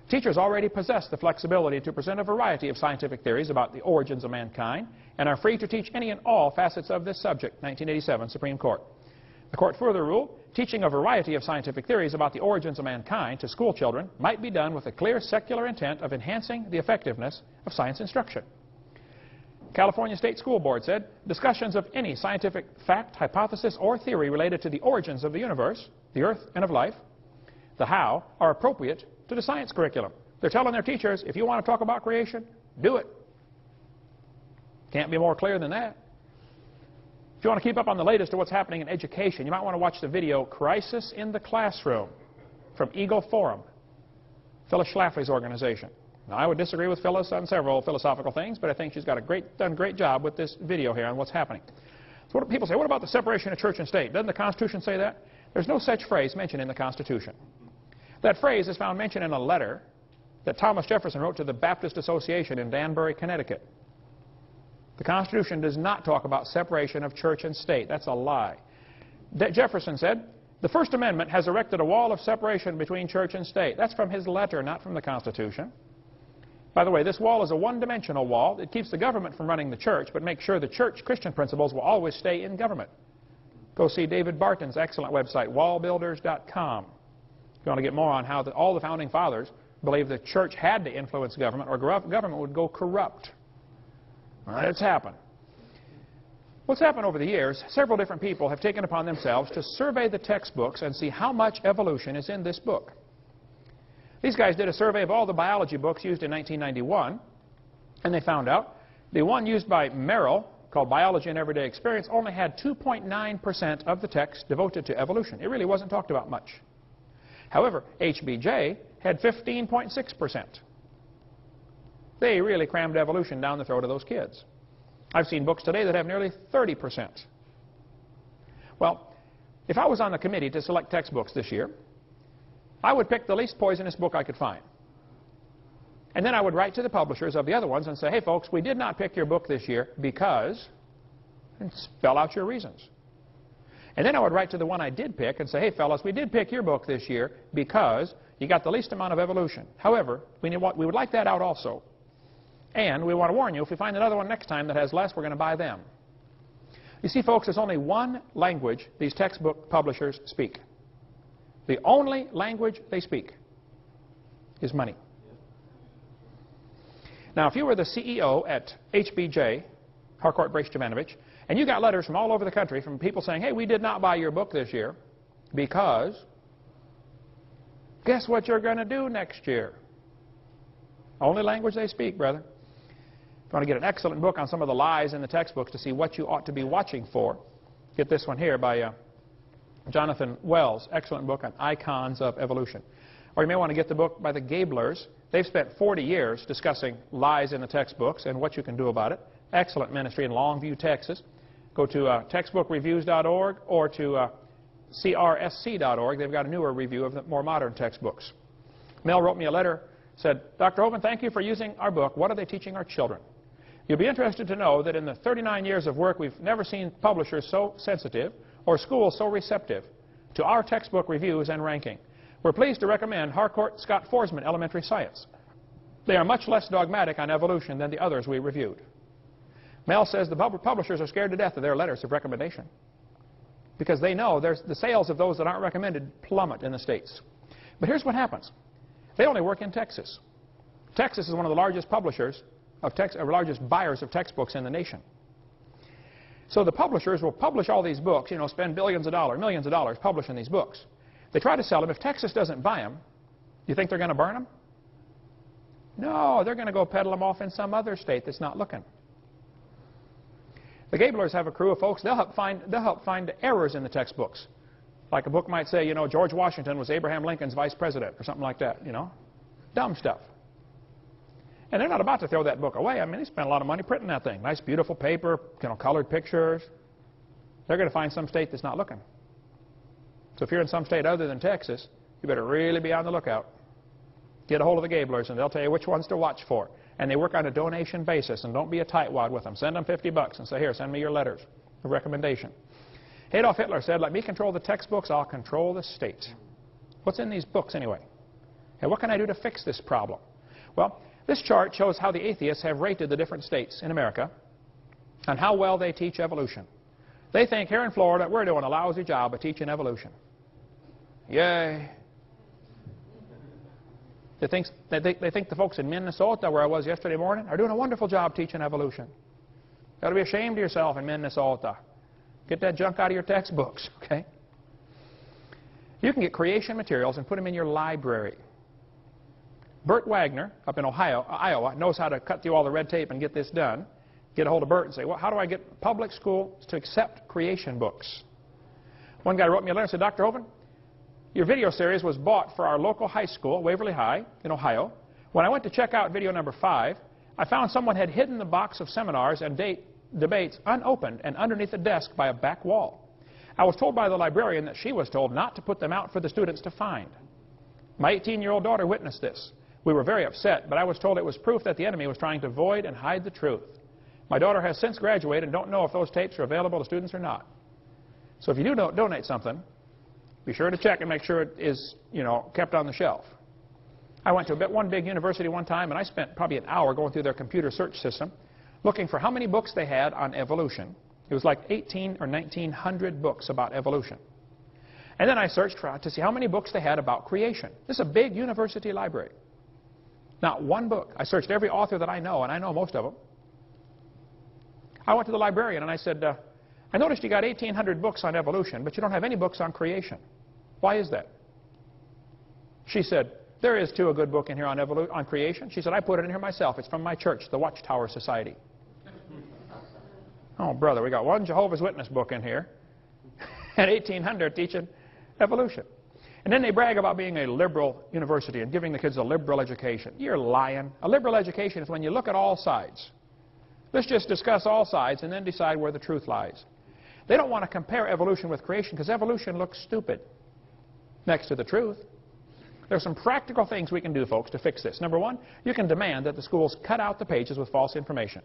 Teachers already possess the flexibility to present a variety of scientific theories about the origins of mankind and are free to teach any and all facets of this subject, 1987 Supreme Court. The court further ruled, teaching a variety of scientific theories about the origins of mankind to school children might be done with a clear secular intent of enhancing the effectiveness of science instruction. California State School Board said, discussions of any scientific fact, hypothesis, or theory related to the origins of the universe, the earth, and of life, the how, are appropriate to the science curriculum. They're telling their teachers, if you want to talk about creation, do it. Can't be more clear than that. If you want to keep up on the latest of what's happening in education, you might want to watch the video Crisis in the Classroom from Eagle Forum, Phyllis Schlafly's organization. Now, I would disagree with Phyllis on several philosophical things, but I think she's got done a great job with this video here on what's happening. So what do people say? What about the separation of church and state? Doesn't the Constitution say that? There's no such phrase mentioned in the Constitution. That phrase is found mentioned in a letter that Thomas Jefferson wrote to the Baptist Association in Danbury, Connecticut. The Constitution does not talk about separation of church and state. That's a lie. Jefferson said, the First Amendment has erected a wall of separation between church and state. That's from his letter, not from the Constitution. By the way, this wall is a one-dimensional wall. It keeps the government from running the church, but makes sure the church Christian principles will always stay in government. Go see David Barton's excellent website, wallbuilders.com. If you want to get more on how all the Founding Fathers believed the church had to influence government or government would go corrupt. All right, it's happened. What's happened over the years, several different people have taken upon themselves to survey the textbooks and see how much evolution is in this book. These guys did a survey of all the biology books used in 1991, and they found out the one used by Merrill, called Biology and Everyday Experience, only had 2.9% of the text devoted to evolution. It really wasn't talked about much. However, HBJ had 15.6%. They really crammed evolution down the throat of those kids. I've seen books today that have nearly 30%. Well, if I was on the committee to select textbooks this year, I would pick the least poisonous book I could find. And then I would write to the publishers of the other ones and say, hey, folks, we did not pick your book this year because, and spell out your reasons. And then I would write to the one I did pick and say, hey, fellas, we did pick your book this year because you got the least amount of evolution. However, we would like that out also. And we want to warn you, if we find another one next time that has less, we're going to buy them. You see, folks, there's only one language these textbook publishers speak. The only language they speak is money. Now, if you were the CEO at HBJ, Harcourt Brace Jovanovich, and you got letters from all over the country from people saying, hey, we did not buy your book this year because guess what you're going to do next year? Only language they speak, brother. If you want to get an excellent book on some of the lies in the textbooks to see what you ought to be watching for, get this one here by Jonathan Wells, excellent book on icons of evolution. Or you may want to get the book by the Gablers. They've spent 40 years discussing lies in the textbooks and what you can do about it. Excellent ministry in Longview, Texas. Go to textbookreviews.org or to crsc.org. They've got a newer review of the more modern textbooks. Mel wrote me a letter, said, Dr. Hovind, thank you for using our book. What are they teaching our children? You'll be interested to know that in the 39 years of work, we've never seen publishers so sensitive or schools so receptive to our textbook reviews and ranking. We're pleased to recommend Harcourt Scott Forsman Elementary Science. They are much less dogmatic on evolution than the others we reviewed. Mel says the publishers are scared to death of their letters of recommendation because they know the sales of those that aren't recommended plummet in the States. But here's what happens. They only work in Texas. Texas is one of the largest publishers of largest buyers of textbooks in the nation. So the publishers will publish all these books, spend millions of dollars publishing these books. They try to sell them. If Texas doesn't buy them, you think they're going to burn them? No, they're going to go peddle them off in some other state that's not looking. The Gablers have a crew of folks. They'll help find errors in the textbooks. Like a book might say, George Washington was Abraham Lincoln's vice president or something like that, Dumb stuff. And they're not about to throw that book away. I mean, they spent a lot of money printing that thing. Nice, beautiful paper, colored pictures. They're going to find some state that's not looking. So if you're in some state other than Texas, you better really be on the lookout. Get a hold of the Gablers, and they'll tell you which ones to watch for. And they work on a donation basis, and don't be a tightwad with them. Send them $50 and say, here, send me your letters of recommendation. Adolf Hitler said, let me control the textbooks, I'll control the state. What's in these books anyway? And what can I do to fix this problem? Well, this chart shows how the atheists have rated the different states in America and how well they teach evolution. They think here in Florida we're doing a lousy job of teaching evolution. Yay. They think the folks in Minnesota, where I was yesterday morning, are doing a wonderful job teaching evolution. You ought to be ashamed of yourself in Minnesota. Get that junk out of your textbooks, okay? You can get creation materials and put them in your library. Bert Wagner, up in Iowa, knows how to cut through all the red tape and get this done. Get a hold of Bert and say, well, how do I get public schools to accept creation books? One guy wrote me a letter and said, Dr. Hovind, your video series was bought for our local high school, Waverly High, in Ohio. When I went to check out video number 5, I found someone had hidden the box of seminars and debates unopened and underneath the desk by a back wall. I was told by the librarian that she was told not to put them out for the students to find. My 18-year-old daughter witnessed this. We were very upset, but I was told it was proof that the enemy was trying to avoid and hide the truth. My daughter has since graduated and don't know if those tapes are available to students or not. So if you do donate something, be sure to check and make sure it is, kept on the shelf. I went to one big university one time, and I spent probably an hour going through their computer search system, looking for how many books they had on evolution. It was like 18 or 1900 books about evolution. And then I searched to see how many books they had about creation. This is a big university library. Not one book. I searched every author that I know, and I know most of them. I went to the librarian and I said, I noticed you got 1,800 books on evolution, but you don't have any books on creation. Why is that? She said, there is too a good book in here on creation. She said, I put it in here myself. It's from my church, the Watchtower Society. Oh, brother, we got one Jehovah's Witness book in here and 1,800 teaching evolution. And then they brag about being a liberal university and giving the kids a liberal education. You're lying. A liberal education is when you look at all sides. Let's just discuss all sides and then decide where the truth lies. They don't want to compare evolution with creation because evolution looks stupid next to the truth. There's some practical things we can do, folks, to fix this. Number one, you can demand that the schools cut out the pages with false information.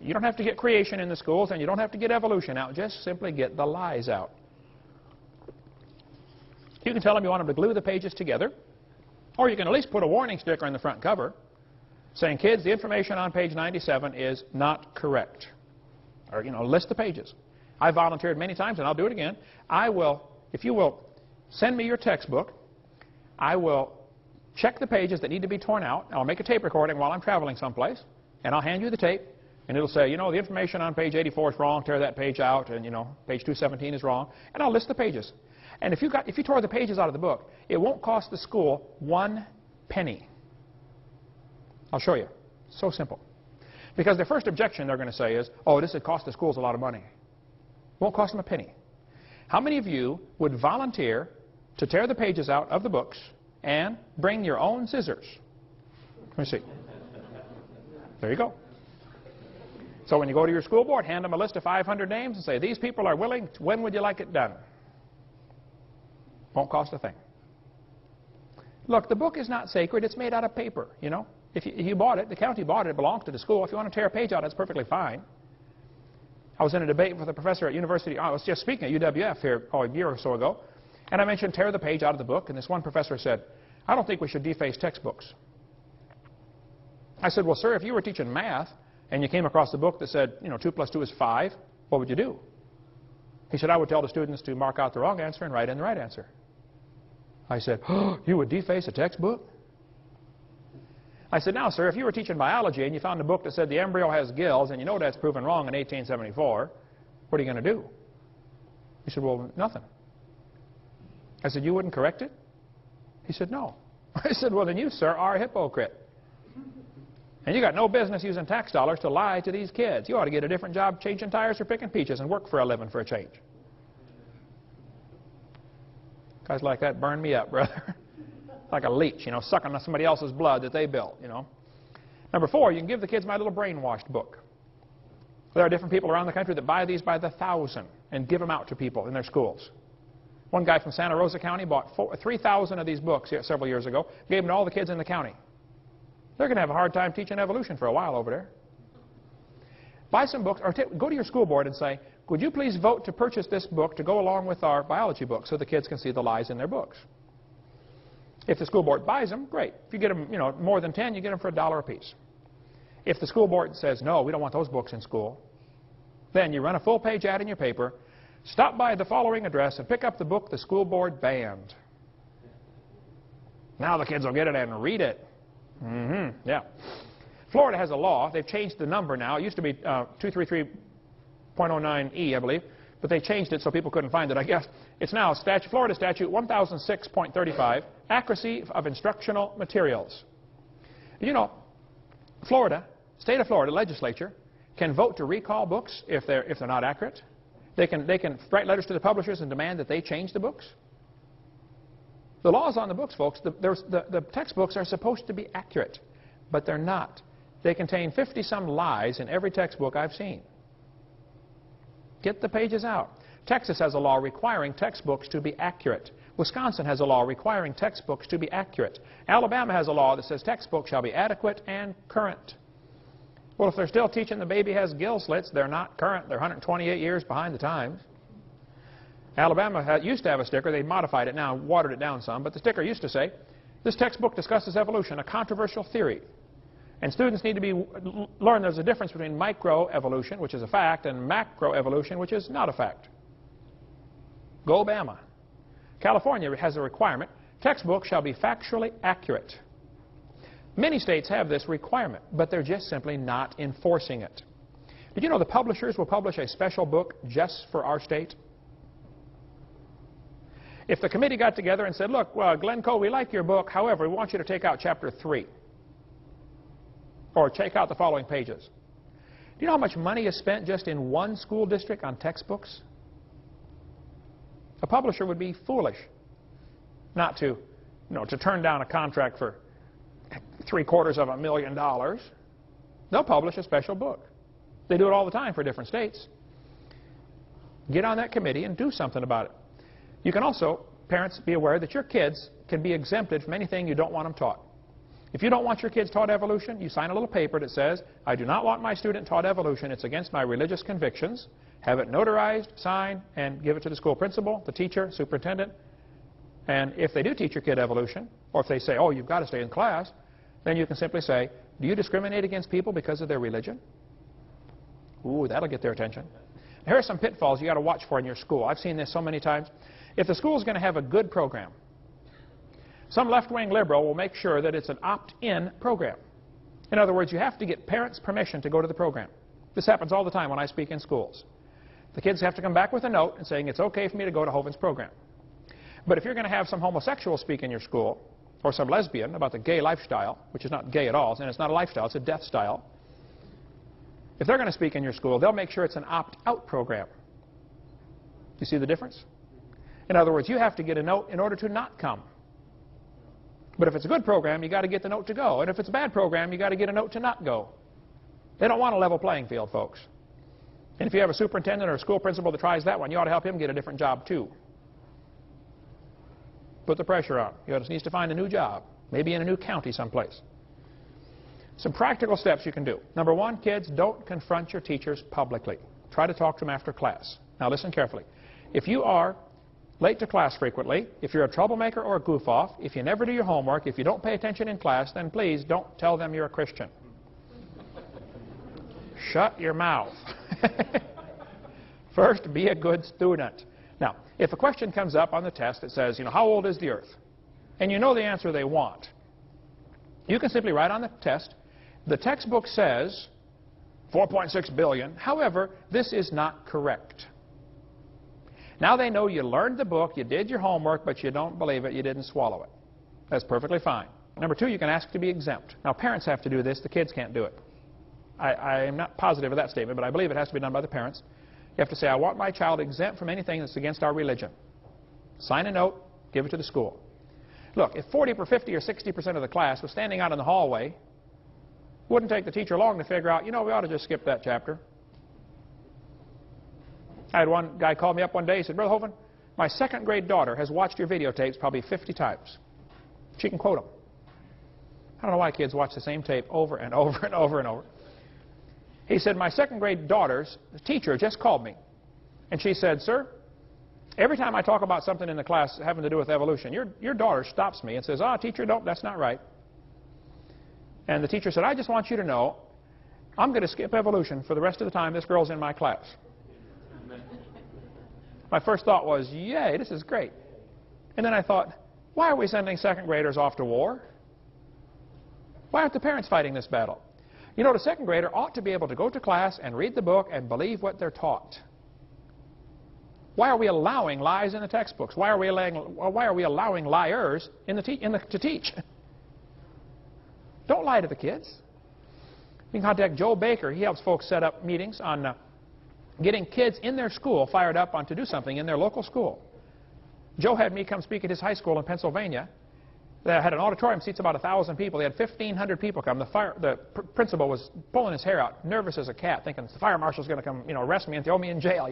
You don't have to get creation in the schools, and you don't have to get evolution out. Just simply get the lies out. You can tell them you want them to glue the pages together, or you can at least put a warning sticker on the front cover saying, kids, the information on page 97 is not correct. Or, list the pages. I volunteered many times, and I'll do it again. If you will send me your textbook, I will check the pages that need to be torn out. I'll make a tape recording while I'm traveling someplace, and I'll hand you the tape. And it'll say, the information on page 84 is wrong, tear that page out, and, page 217 is wrong. And I'll list the pages. And if you tore the pages out of the book, it won't cost the school 1 penny. I'll show you. So simple. Because the first objection they're going to say is, oh, this would cost the schools a lot of money. It won't cost them a penny. How many of you would volunteer to tear the pages out of the books and bring your own scissors? Let me see. There you go. So when you go to your school board, hand them a list of 500 names and say, these people are willing. When would you like it done? Won't cost a thing. Look, the book is not sacred. It's made out of paper, If you bought it, the county bought it, it belongs to the school. If you want to tear a page out, that's perfectly fine. I was in a debate with a professor at university. I was just speaking at UWF here a year or so ago, and I mentioned tear the page out of the book, and this one professor said, I don't think we should deface textbooks. I said, well, sir, if you were teaching math, and you came across a book that said, 2 plus 2 is 5, what would you do? He said, I would tell the students to mark out the wrong answer and write in the right answer. I said, oh, you would deface a textbook? I said, now, sir, if you were teaching biology and you found a book that said the embryo has gills and that's proven wrong in 1874, what are you going to do? He said, well, nothing. I said, you wouldn't correct it? He said, no. I said, well, then you, sir, are a hypocrite. And you got no business using tax dollars to lie to these kids. You ought to get a different job changing tires or picking peaches and work for a living for a change. Guys like that burn me up, brother. Like a leech, sucking on somebody else's blood that they built, Number 4, you can give the kids my little brainwashed book. There are different people around the country that buy these by the thousand and give them out to people in their schools. One guy from Santa Rosa County bought 3,000 of these books several years ago, gave them to all the kids in the county. They're going to have a hard time teaching evolution for a while over there. Buy some books, or go to your school board and say, would you please vote to purchase this book to go along with our biology book so the kids can see the lies in their books? If the school board buys them, great. If you get them, more than 10, you get them for $1 a piece. If the school board says, no, we don't want those books in school, then you run a full-page ad in your paper, stop by the following address and pick up the book the school board banned. Now the kids will get it and read it. Yeah. Florida has a law. They've changed the number now. It used to be 233.09E, I believe, but they changed it so people couldn't find it, I guess. It's now Florida Statute 1006.35, accuracy of instructional materials. State of Florida legislature can vote to recall books if they're not accurate. They can write letters to the publishers and demand that they change the books. The law's on the books, folks. The textbooks are supposed to be accurate, but they're not. They contain 50-some lies in every textbook I've seen. Get the pages out. Texas has a law requiring textbooks to be accurate. Wisconsin has a law requiring textbooks to be accurate. Alabama has a law that says textbooks shall be adequate and current. Well, if they're still teaching the baby has gill slits, they're not current. They're 128 years behind the times. Alabama used to have a sticker. They modified it now, watered it down some. But the sticker used to say, this textbook discusses evolution, a controversial theory. And students need to learn there's a difference between microevolution, which is a fact, and macroevolution, which is not a fact. Go Bama. California has a requirement, textbooks shall be factually accurate. Many states have this requirement, but they're just simply not enforcing it. Did you know the publishers will publish a special book just for our state? If the committee got together and said, look, Glencoe, we like your book, however, we want you to take out chapter 3. Or take out the following pages. Do you know how much money is spent just in one school district on textbooks? A publisher would be foolish not to turn down a contract for $750,000. They'll publish a special book. They do it all the time for different states. Get on that committee and do something about it. You can also, parents, be aware that your kids can be exempted from anything you don't want them taught. If you don't want your kids taught evolution, you sign a little paper that says, I do not want my student taught evolution. It's against my religious convictions. Have it notarized, signed, and give it to the school principal, the teacher, superintendent. And if they do teach your kid evolution, or if they say, oh, you've got to stay in class, then you can simply say, do you discriminate against people because of their religion? Ooh, that'll get their attention. Here are some pitfalls you got to watch for in your school. I've seen this so many times. If the school is going to have a good program, some left-wing liberal will make sure that it's an opt-in program. In other words, you have to get parents' permission to go to the program. This happens all the time when I speak in schools. The kids have to come back with a note and saying it's okay for me to go to Hovind's program. But if you're going to have some homosexual speak in your school, or some lesbian about the gay lifestyle, which is not gay at all, and it's not a lifestyle, it's a death style, if they're going to speak in your school, they'll make sure it's an opt-out program. Do you see the difference? In other words, you have to get a note in order to not come. But if it's a good program, you got to get the note to go. And if it's a bad program, you got to get a note to not go. They don't want a level playing field, folks. And if you have a superintendent or a school principal that tries that one, you ought to help him get a different job too. Put the pressure on. He just needs to find a new job, maybe in a new county someplace. Some practical steps you can do. Number one, kids, don't confront your teachers publicly. Try to talk to them after class. Now listen carefully. If you are late to class frequently, if you're a troublemaker or a goof-off, if you never do your homework, if you don't pay attention in class, then please don't tell them you're a Christian. Shut your mouth. First, be a good student. Now, if a question comes up on the test that says, how old is the Earth? And you know the answer they want, you can simply write on the test, the textbook says 4.6 billion. However, this is not correct. Now they know you learned the book, you did your homework, but you don't believe it, you didn't swallow it. That's perfectly fine. Number two, you can ask to be exempt. Now, parents have to do this. The kids can't do it. I am not positive of that statement, but I believe it has to be done by the parents. You have to say, I want my child exempt from anything that's against our religion. Sign a note, give it to the school. Look, if 40 or 50 or 60% of the class was standing out in the hallway, wouldn't take the teacher long to figure out, we ought to just skip that chapter. I had one guy call me up one day. He said, Brother Hovind, my second grade daughter has watched your videotapes probably 50 times. She can quote them. I don't know why kids watch the same tape over and over and over and over. He said, my second grade daughter's teacher just called me. And she said, sir, every time I talk about something in the class having to do with evolution, your daughter stops me and says, teacher, that's not right. And the teacher said, I just want you to know, I'm going to skip evolution for the rest of the time this girl's in my class. My first thought was, yay, this is great. And then I thought, why are we sending second graders off to war? Why aren't the parents fighting this battle? The second grader ought to be able to go to class and read the book and believe what they're taught. Why are we allowing lies in the textbooks? Why are we allowing liars to teach? Don't lie to the kids. You can contact Joe Baker. He helps folks set up meetings on getting kids in their school fired up on to do something in their local school. Joe had me come speak at his high school in Pennsylvania. They had an auditorium, seats about 1,000 people. They had 1,500 people come. The principal was pulling his hair out, nervous as a cat, thinking the fire marshal's going to come, arrest me and throw me in jail,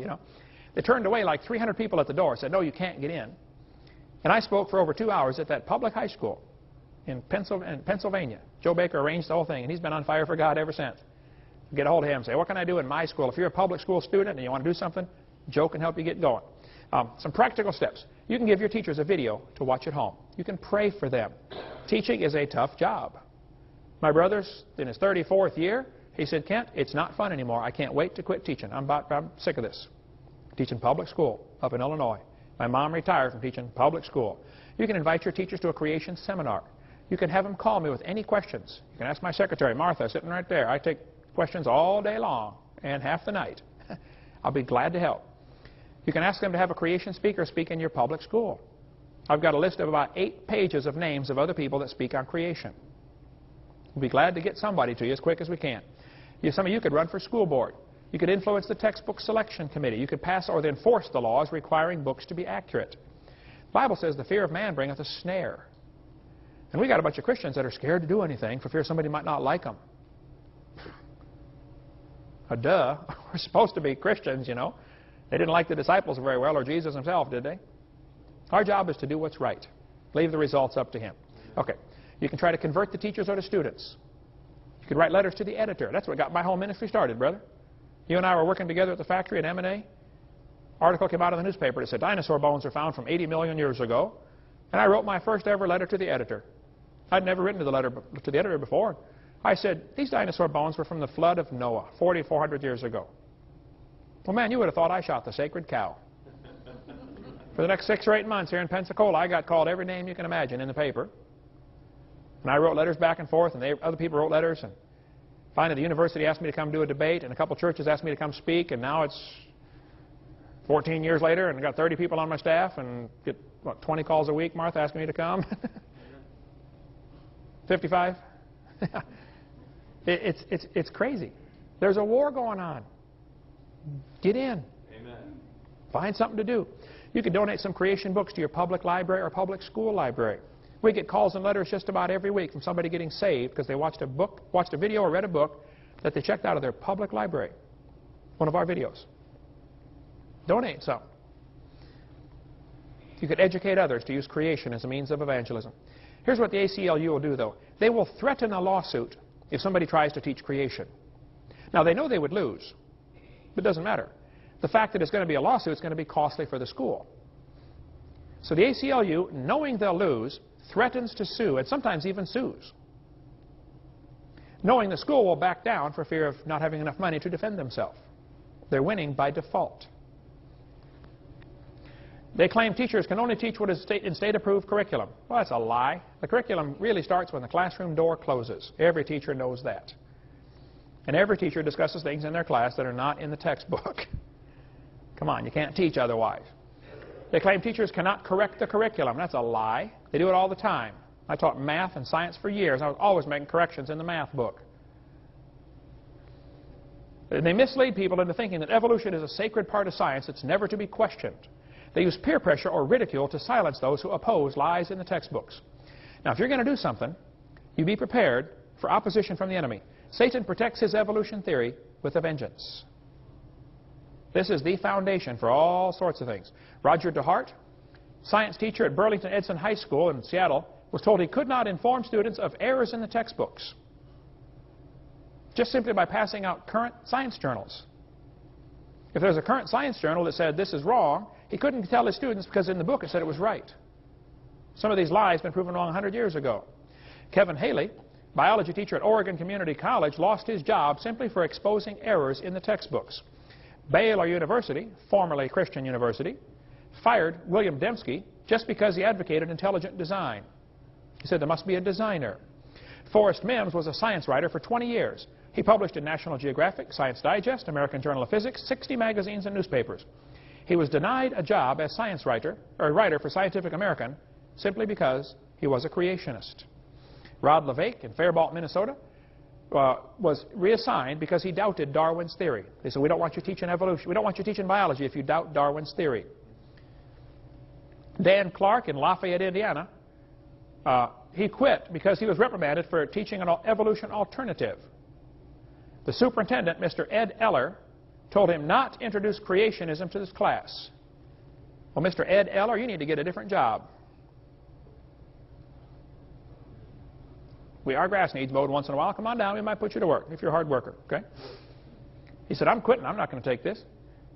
They turned away like 300 people at the door, said, no, you can't get in. And I spoke for over 2 hours at that public high school in Pennsylvania. Joe Baker arranged the whole thing, and he's been on fire for God ever since. Get a hold of him and say, what can I do in my school? If you're a public school student and you want to do something, Joe can help you get going. Some practical steps. You can give your teachers a video to watch at home. You can pray for them. Teaching is a tough job. My brother's in his 34th year. He said, Kent, it's not fun anymore. I can't wait to quit teaching. I'm sick of this. Teaching public school up in Illinois. My mom retired from teaching public school. You can invite your teachers to a creation seminar. You can have them call me with any questions. You can ask my secretary, Martha, sitting right there. I take questions all day long and half the night. I'll be glad to help. You can ask them to have a creation speaker speak in your public school. I've got a list of about 8 pages of names of other people that speak on creation. We'll be glad to get somebody to you as quick as we can. Some of you could run for school board. You could influence the textbook selection committee. You could pass or enforce the laws requiring books to be accurate. The Bible says the fear of man bringeth a snare. And we got a bunch of Christians that are scared to do anything for fear somebody might not like them. Duh. We're supposed to be Christians, They didn't like the disciples very well, or Jesus himself, did they? Our job is to do what's right. Leave the results up to him. Okay. You can try to convert the teachers or the students. You could write letters to the editor. That's what got my whole ministry started, brother. You and I were working together at the factory at M&A. Article came out in the newspaper that said dinosaur bones are found from 80 million years ago. And I wrote my first ever letter to the editor. I'd never written to the editor before. I said, these dinosaur bones were from the flood of Noah, 4,400 years ago. Well, man, you would have thought I shot the sacred cow. For the next 6 or 8 months here in Pensacola, I got called every name you can imagine in the paper. And I wrote letters back and forth, and other people wrote letters. And finally, the university asked me to come do a debate, and a couple churches asked me to come speak, and now it's 14 years later, and I've got 30 people on my staff, and get, what, 20 calls a week, Martha, asking me to come? 55? It's crazy. There's a war going on. Get in. Amen. Find something to do. You can donate some creation books to your public library or public school library. We get calls and letters just about every week from somebody getting saved because they watched a video or read a book that they checked out of their public library. One of our videos. Donate some. You could educate others to use creation as a means of evangelism. Here's what the ACLU will do, though. They will threaten a lawsuit if somebody tries to teach creation. Now, they know they would lose, but it doesn't matter. The fact that it's going to be a lawsuit is going to be costly for the school. So the ACLU, knowing they'll lose, threatens to sue, and sometimes even sues, knowing the school will back down for fear of not having enough money to defend themselves. They're winning by default. They claim teachers can only teach what is in state-approved curriculum. Well, that's a lie. The curriculum really starts when the classroom door closes. Every teacher knows that. And every teacher discusses things in their class that are not in the textbook. Come on, you can't teach otherwise. They claim teachers cannot correct the curriculum. That's a lie. They do it all the time. I taught math and science for years. I was always making corrections in the math book. And they mislead people into thinking that evolution is a sacred part of science that's never to be questioned. They use peer pressure or ridicule to silence those who oppose lies in the textbooks. Now, if you're going to do something, you be prepared for opposition from the enemy. Satan protects his evolution theory with a vengeance. This is the foundation for all sorts of things. Roger DeHart, science teacher at Burlington Edson High School in Seattle, was told he could not inform students of errors in the textbooks just simply by passing out current science journals. If there's a current science journal that said this is wrong, he couldn't tell his students because in the book it said it was right. Some of these lies have been proven wrong 100 years ago. Kevin Haley, biology teacher at Oregon Community College, lost his job simply for exposing errors in the textbooks. Baylor University, formerly Christian University, fired William Dembski just because he advocated intelligent design. He said there must be a designer. Forrest Mims was a science writer for 20 years. He published in National Geographic, Science Digest, American Journal of Physics, 60 magazines and newspapers. He was denied a job as science writer, or a writer for Scientific American, simply because he was a creationist. Rod LeVake in Faribault, Minnesota, was reassigned because he doubted Darwin's theory. They said, we don't want you teaching evolution. We don't want you teaching biology if you doubt Darwin's theory. Dan Clark in Lafayette, Indiana, he quit because he was reprimanded for teaching an evolution alternative. The superintendent, Mr. Ed Eller, told him not to introduce creationism to this class. Well, Mr. Ed Eller, you need to get a different job. Our grass needs mowed once in a while. Come on down, we might put you to work if you're a hard worker, okay? He said, I'm quitting. I'm not going to take this.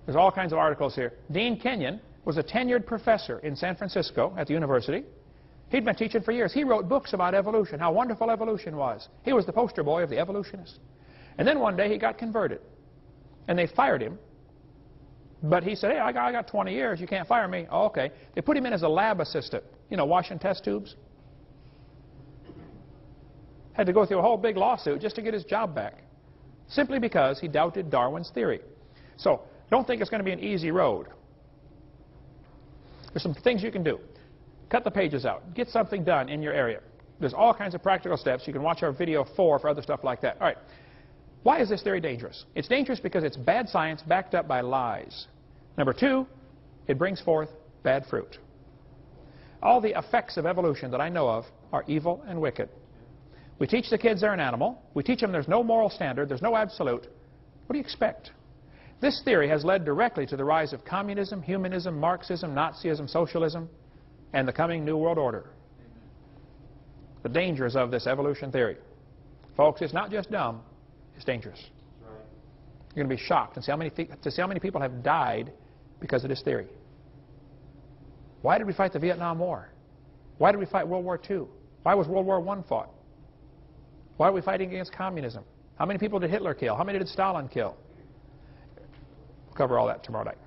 There's all kinds of articles here. Dean Kenyon was a tenured professor in San Francisco at the university. He'd been teaching for years. He wrote books about evolution, how wonderful evolution was. He was the poster boy of the evolutionist. And then one day he got converted. And they fired him. But he said, hey, I got 20 years. You can't fire me. Oh, okay. They put him in as a lab assistant, you know, washing test tubes. Had to go through a whole big lawsuit just to get his job back, simply because he doubted Darwin's theory. So don't think it's going to be an easy road. There's some things you can do. Cut the pages out. Get something done in your area. There's all kinds of practical steps. You can watch our video 4 for other stuff like that. All right. Why is this theory dangerous? It's dangerous because it's bad science backed up by lies. Number 2, it brings forth bad fruit. All the effects of evolution that I know of are evil and wicked. We teach the kids they're an animal. We teach them there's no moral standard, there's no absolute. What do you expect? This theory has led directly to the rise of communism, humanism, Marxism, Nazism, socialism, and the coming New World Order. the dangers of this evolution theory. Folks, it's not just dumb, it's dangerous. You're going to be shocked to see how many people have died because of this theory. Why did we fight the Vietnam War? Why did we fight World War II? Why was World War I fought? Why are we fighting against communism? How many people did Hitler kill? How many did Stalin kill? We'll cover all that tomorrow night.